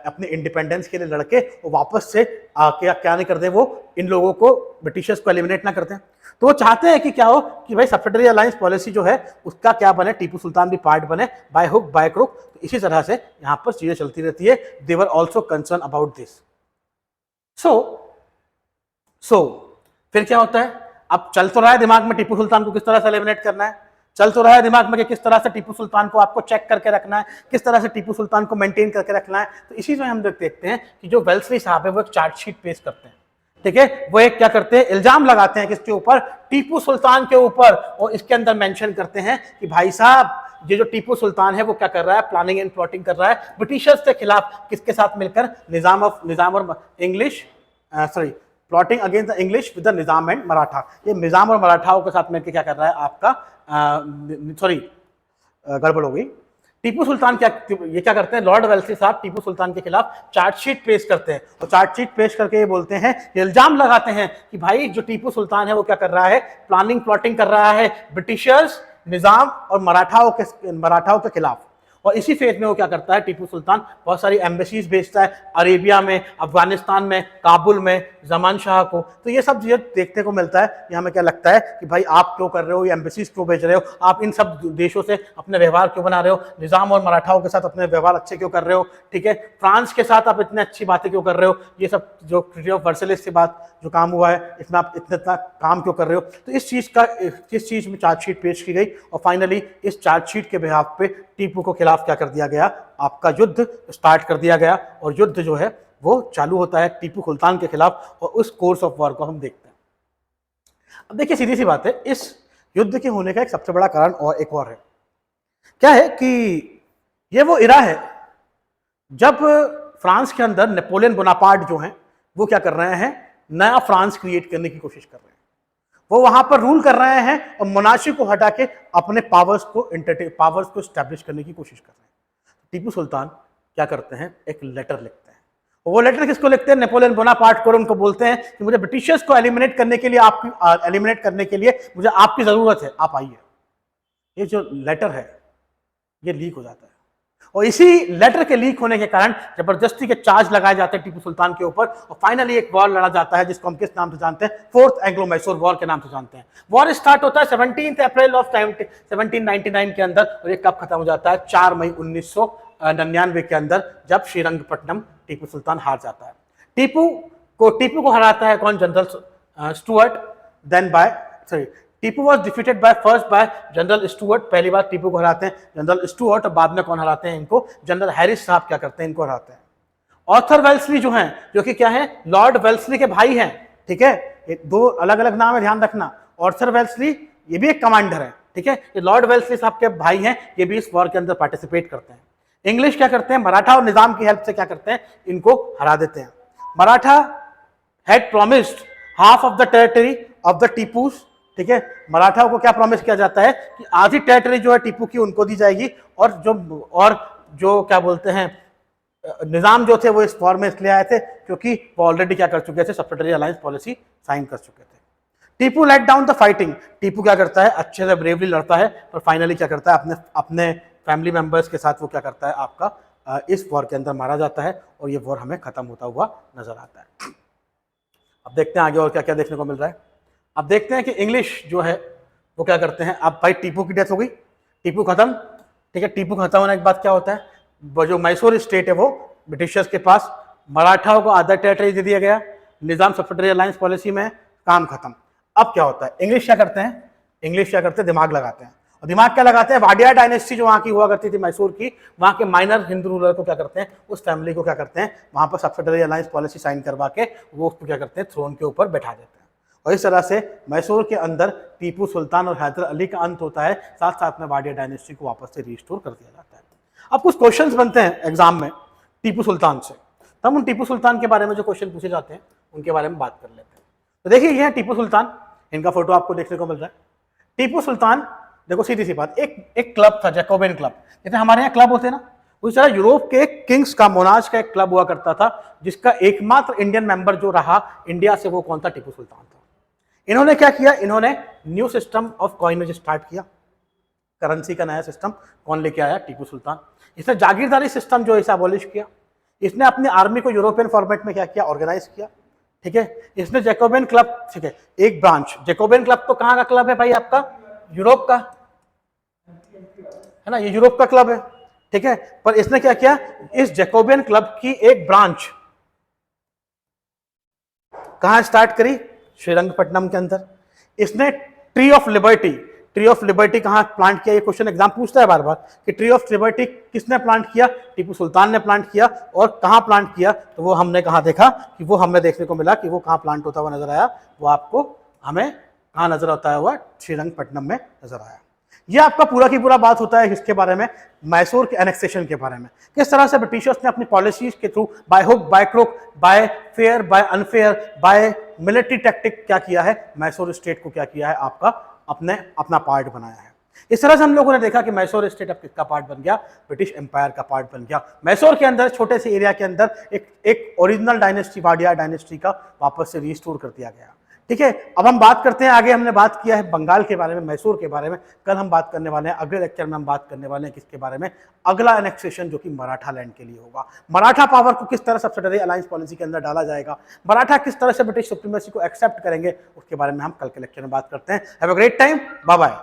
अपने इंडिपेंडेंस के लिए लड़के वो वापस से क्या नहीं करते, वो इन लोगों को, ब्रिटिशर्स को एलिमिनेट ना करते हैं। तो वो चाहते हैं कि क्या हो, कि भाई सब्सिडरी अलायंस पॉलिसी जो है उसका क्या बने, टीपू सुल्तान भी पार्ट बने, बाय हुक बाय क्रुक। तो इसी तरह से यहाँ पर चीजें चलती रहती है। They were also concern about this. So फिर क्या होता है, अब चल तो रहा है दिमाग में टीपू सुल्तान को किस तरह से एलिमिनेट करना है, चल तो रहा है दिमाग में कि किस तरह से टीपू सुल्तान को आपको चेक करके रखना है, किस तरह से टीपू सुल्तान को मेंटेन करके रखना है। तो इसी में हम देखते हैं कि जो वेल्सली साहब है वो एक चार्जशीट पेश करते हैं। ठीक है, वो एक क्या करते हैं, इल्जाम लगाते हैं किसके ऊपर, टीपू सुल्तान के ऊपर। और इसके अंदर मेंशन करते हैं कि भाई साहब ये जो टीपू सुल्तान है वो क्या कर रहा है, प्लानिंग एंड प्लॉटिंग कर रहा है ब्रिटिशर्स के खिलाफ, किसके साथ मिलकर, निजाम और English, plotting against the English with the Nizam and Maratha. ये निजाम और मराठाओं के साथ मिलकर क्या कर रहा है आपका, गड़बड़ हो गई। टीपू सुल्तान ये क्या करते हैं, लॉर्ड वेल्सली साहब टीपू सुल्तान के खिलाफ चार्जशीट पेश करते हैं। और चार्जशीट पेश करके ये बोलते हैं, ये इल्जाम लगाते हैं कि भाई जो टीपू सुल्तान है वो क्या कर रहा है, प्लानिंग प्लॉटिंग कर रहा है ब्रिटिशर्स, निजाम और मराठाओं के खिलाफ। और इसी फेज में वो क्या करता है, टीपू सुल्तान बहुत सारी एम्बेसीज भेजता है अरेबिया में, अफगानिस्तान में, काबुल में, जमान शाह को। तो ये सब चीजें देखने को मिलता है। ये हमें क्या लगता है कि भाई आप क्यों कर रहे हो, ये एम्बेसीज क्यों भेज रहे हो, आप इन सब देशों से अपने व्यवहार क्यों बना रहे हो, निजाम और मराठाओं के साथ अपने व्यवहार अच्छे क्यों कर रहे हो, ठीक है, फ्रांस के साथ आप इतने अच्छी बातें क्यों कर रहे हो, ये सब जो ट्रीटी ऑफ वर्सेलिस के बाद जो काम हुआ है इसमें आप इतना काम क्यों कर रहे हो। तो इस चीज में चार्जशीट पेश की गई और फाइनली इस चार्जशीट के बिहाफ पे टीपू को खिलाफ क्या कर दिया गया, आपका युद्ध स्टार्ट कर दिया गया और युद्ध जो है वो चालू होता है टीपू सुल्तान के खिलाफ और उस कोर्स ऑफ वॉर को हम देखते हैं। अब देखिए सीधी सी बात है, इस युद्ध के होने का एक सबसे बड़ा कारण और एक और है, क्या है कि ये वो इरा है जब फ्रांस के अंदर नेपोलियन बोनापार्ट जो हैं वो क्या कर रहे हैं, नया फ्रांस क्रिएट करने की कोशिश कर रहे हैं। वो वहां पर रूल कर रहे हैं और मोनार्ची को हटा के अपने पावर्स को एस्टैब्लिश करने की कोशिश कर रहे हैं। टीपू सुल्तान क्या करते हैं, एक लेटर लिखते हैं। वो लेटर किसको लिखते हैं, नेपोलियन बोनापार्ट को। उनको बोलते हैं कि मुझे ब्रिटिशर्स को एलिमिनेट करने के लिए मुझे आपकी जरूरत है, आप आइए। ये जो लेटर है ये लीक हो जाता है और इसी लेटर के लीक होने के कारण जबरदस्ती के चार्ज लगाए जाते हैं टीपू सुल्तान के ऊपर और फाइनली एक वॉर लड़ा जाता है जिसको हम किस नाम से जानते हैं, फोर्थ एंग्लो मैसूर वॉर के नाम से जानते हैं। वॉर स्टार्ट होता है 17 अप्रैल ऑफ 1799 के अंदर और ये कब खत्म हो जाता है, 4 मई 1999 के अंदर, जब श्रीरंगपट्टनम टीपू सुल्तान हार जाता है। टीपू को हराता है कौन, general Stuart, Tipu was defeated first by general Stuart. पहली बार टीपू को हराते हैं जनरल स्टुअर्ट और बाद में कौन हराते हैं इनको, जनरल हैरिस साहब क्या करते हैं, इनको हराते हैं। ऑर्थर वेल्सली जो हैं, जो कि क्या है, लॉर्ड वेल्सली के भाई हैं, ठीक है, ये दो अलग अलग नाम है, ध्यान रखना। ऑर्थर वेल्सली ये भी एक कमांडर है, ठीक है, ये लॉर्ड वेल्सली साहब के भाई हैं, ये भी इस वॉर के अंदर पार्टिसिपेट करते हैं। इंग्लिश क्या करते हैं, मराठा और निजाम की हेल्प से क्या करते हैं, इनको हरा देते हैं। Maratha had promised half of the territory of the Tipu's, ठीक है, मराठाओं को क्या प्रॉमिस किया जाता है कि आधी टेरिटरी जो है टीपू की उनको दी जाएगी और जो क्या बोलते हैं निजाम जो थे वो इस वॉर में इसलिए आए थे क्योंकि वो ऑलरेडी क्या कर चुके थे, सब्सिडरी अलायंस पॉलिसी साइन कर चुके थे। Tipu let down the fighting, Tipu क्या करता है, अच्छे से ब्रेवली लड़ता है पर फाइनली क्या करता है, अपने फैमिली मेंबर्स के साथ वो क्या करता है, आपका इस वॉर के अंदर मारा जाता है और ये वॉर हमें खत्म होता हुआ नजर आता है। अब देखते हैं आगे और क्या क्या देखने को मिल रहा है। अब देखते हैं कि इंग्लिश जो है वो क्या करते हैं। अब भाई टीपू की डेथ हो गई, टीपू खत्म, ठीक है, टीपू खत्म होने के बाद क्या होता है, जो मैसूर स्टेट है वो ब्रिटिशर्स के पास, मराठाओं को आधा टेरिटरी दे दिया गया, निजाम सब्सिडरी अलायंस पॉलिसी में काम खत्म। अब क्या होता है, इंग्लिश क्या करते हैं, दिमाग लगाते हैं। और दिमाग क्या लगाते हैं, वाडिया डायनेस्टी जो वहां की हुआ करती थी मैसूर की, वहां के माइनर हिंदू रूलर को क्या करते हैं, उस फैमिली को क्या करते हैं, वहां पर सब्सिडरी अलायंस पॉलिसी साइन करवा के वो उसको क्या करते हैं, थ्रोन के ऊपर बैठा देते हैं। और इस तरह से मैसूर के अंदर टीपू सुल्तान और हैदर अली का अंत होता है, साथ साथ में वाडिया डायनेस्टी को वापस से रिस्टोर कर दिया जाता है। अब कुछ क्वेश्चंस बनते हैं एग्जाम में टीपू सुल्तान से, तब उन टीपू सुल्तान के बारे में जो क्वेश्चन पूछे जाते हैं उनके बारे में बात कर लेते हैं। तो देखिए ये है टीपू सुल्तान, इनका फोटो आपको देखने को मिल रहा है। टीपू सुल्तान, देखो सीधी सी बात, एक क्लब था जैकोबिन क्लब, जैसे हमारे यहाँ क्लब होते हैं ना, उस तरह यूरोप के किंग्स का, मोनार्च का एक क्लब हुआ करता था जिसका एकमात्र इंडियन मेंबर जो रहा इंडिया से, वो कौन था, टीपू सुल्तान था। इन्होंने क्या किया, इन्होंने new system of coinage start किया, करेंसी का नया सिस्टम कौन लेके आया, टीपू सुल्तान। इसने जागीरदारी सिस्टम जो इसे अबॉलिश किया, इसने अपनी आर्मी को यूरोपियन फॉर्मेट में क्या किया, ऑर्गेनाइज किया, ठीक है। इसने जैकोबिन क्लब, ठीक है, एक ब्रांच, जैकोबिन क्लब तो कहाँ का क्लब है भाई, आपका यूरोप का है ना, ये यूरोप का क्लब है, ठीक है। पर इसने क्या किया, इस जैकोबियन क्लब की एक ब्रांच कहां स्टार्ट करी, श्रीरंगपट्टनम के अंदर। इसने ट्री ऑफ लिबर्टी कहां प्लांट किया, ये क्वेश्चन एग्जाम पूछता है बार बार कि ट्री ऑफ लिबर्टी किसने प्लांट किया, टीपू सुल्तान ने प्लांट किया। और कहां प्लांट किया, तो वो हमने कहां देखा कि वो हमें देखने को मिला कि वो कहां प्लांट होता हुआ नजर आया, वो आपको हमें कहां नजर आता हुआ, श्रीरंगपट्टनम में नजर आया। ये आपका पूरा की पूरा बात होता है किसके बारे में, मैसूर के एनेक्सेशन के बारे में, किस तरह से ब्रिटिशर्स ने अपनी पॉलिसीज के through by hook by crook, by fair by unfair, by military tactic क्या किया है, मैसूर स्टेट को क्या किया है, आपका अपना पार्ट बनाया है। इस तरह से हम लोगों ने देखा कि मैसूर स्टेट अब किसका पार्ट बन गया, ब्रिटिश एम्पायर का पार्ट बन गया। मैसूर के अंदर छोटे से एरिया के अंदर एक ओरिजिनल डायनेस्टी, वाडिया डायनेस्टी का वापस से रिस्टोर कर दिया गया। ठीक है, अब हम बात करते हैं आगे। हमने बात किया है बंगाल के बारे में, मैसूर के बारे में। कल हम बात करने वाले हैं, अगले लेक्चर में हम बात करने वाले हैं किसके बारे में, अगला एनेक्सेशन जो कि मराठा लैंड के लिए होगा। मराठा पावर को किस तरह सब्सिडरी अलायंस पॉलिसी के अंदर डाला जाएगा, मराठा किस तरह से ब्रिटिश सुप्रीमेसी को एक्सेप्ट करेंगे, उसके बारे में हम कल के लेक्चर में बात करते हैं। Have a great time, bye bye.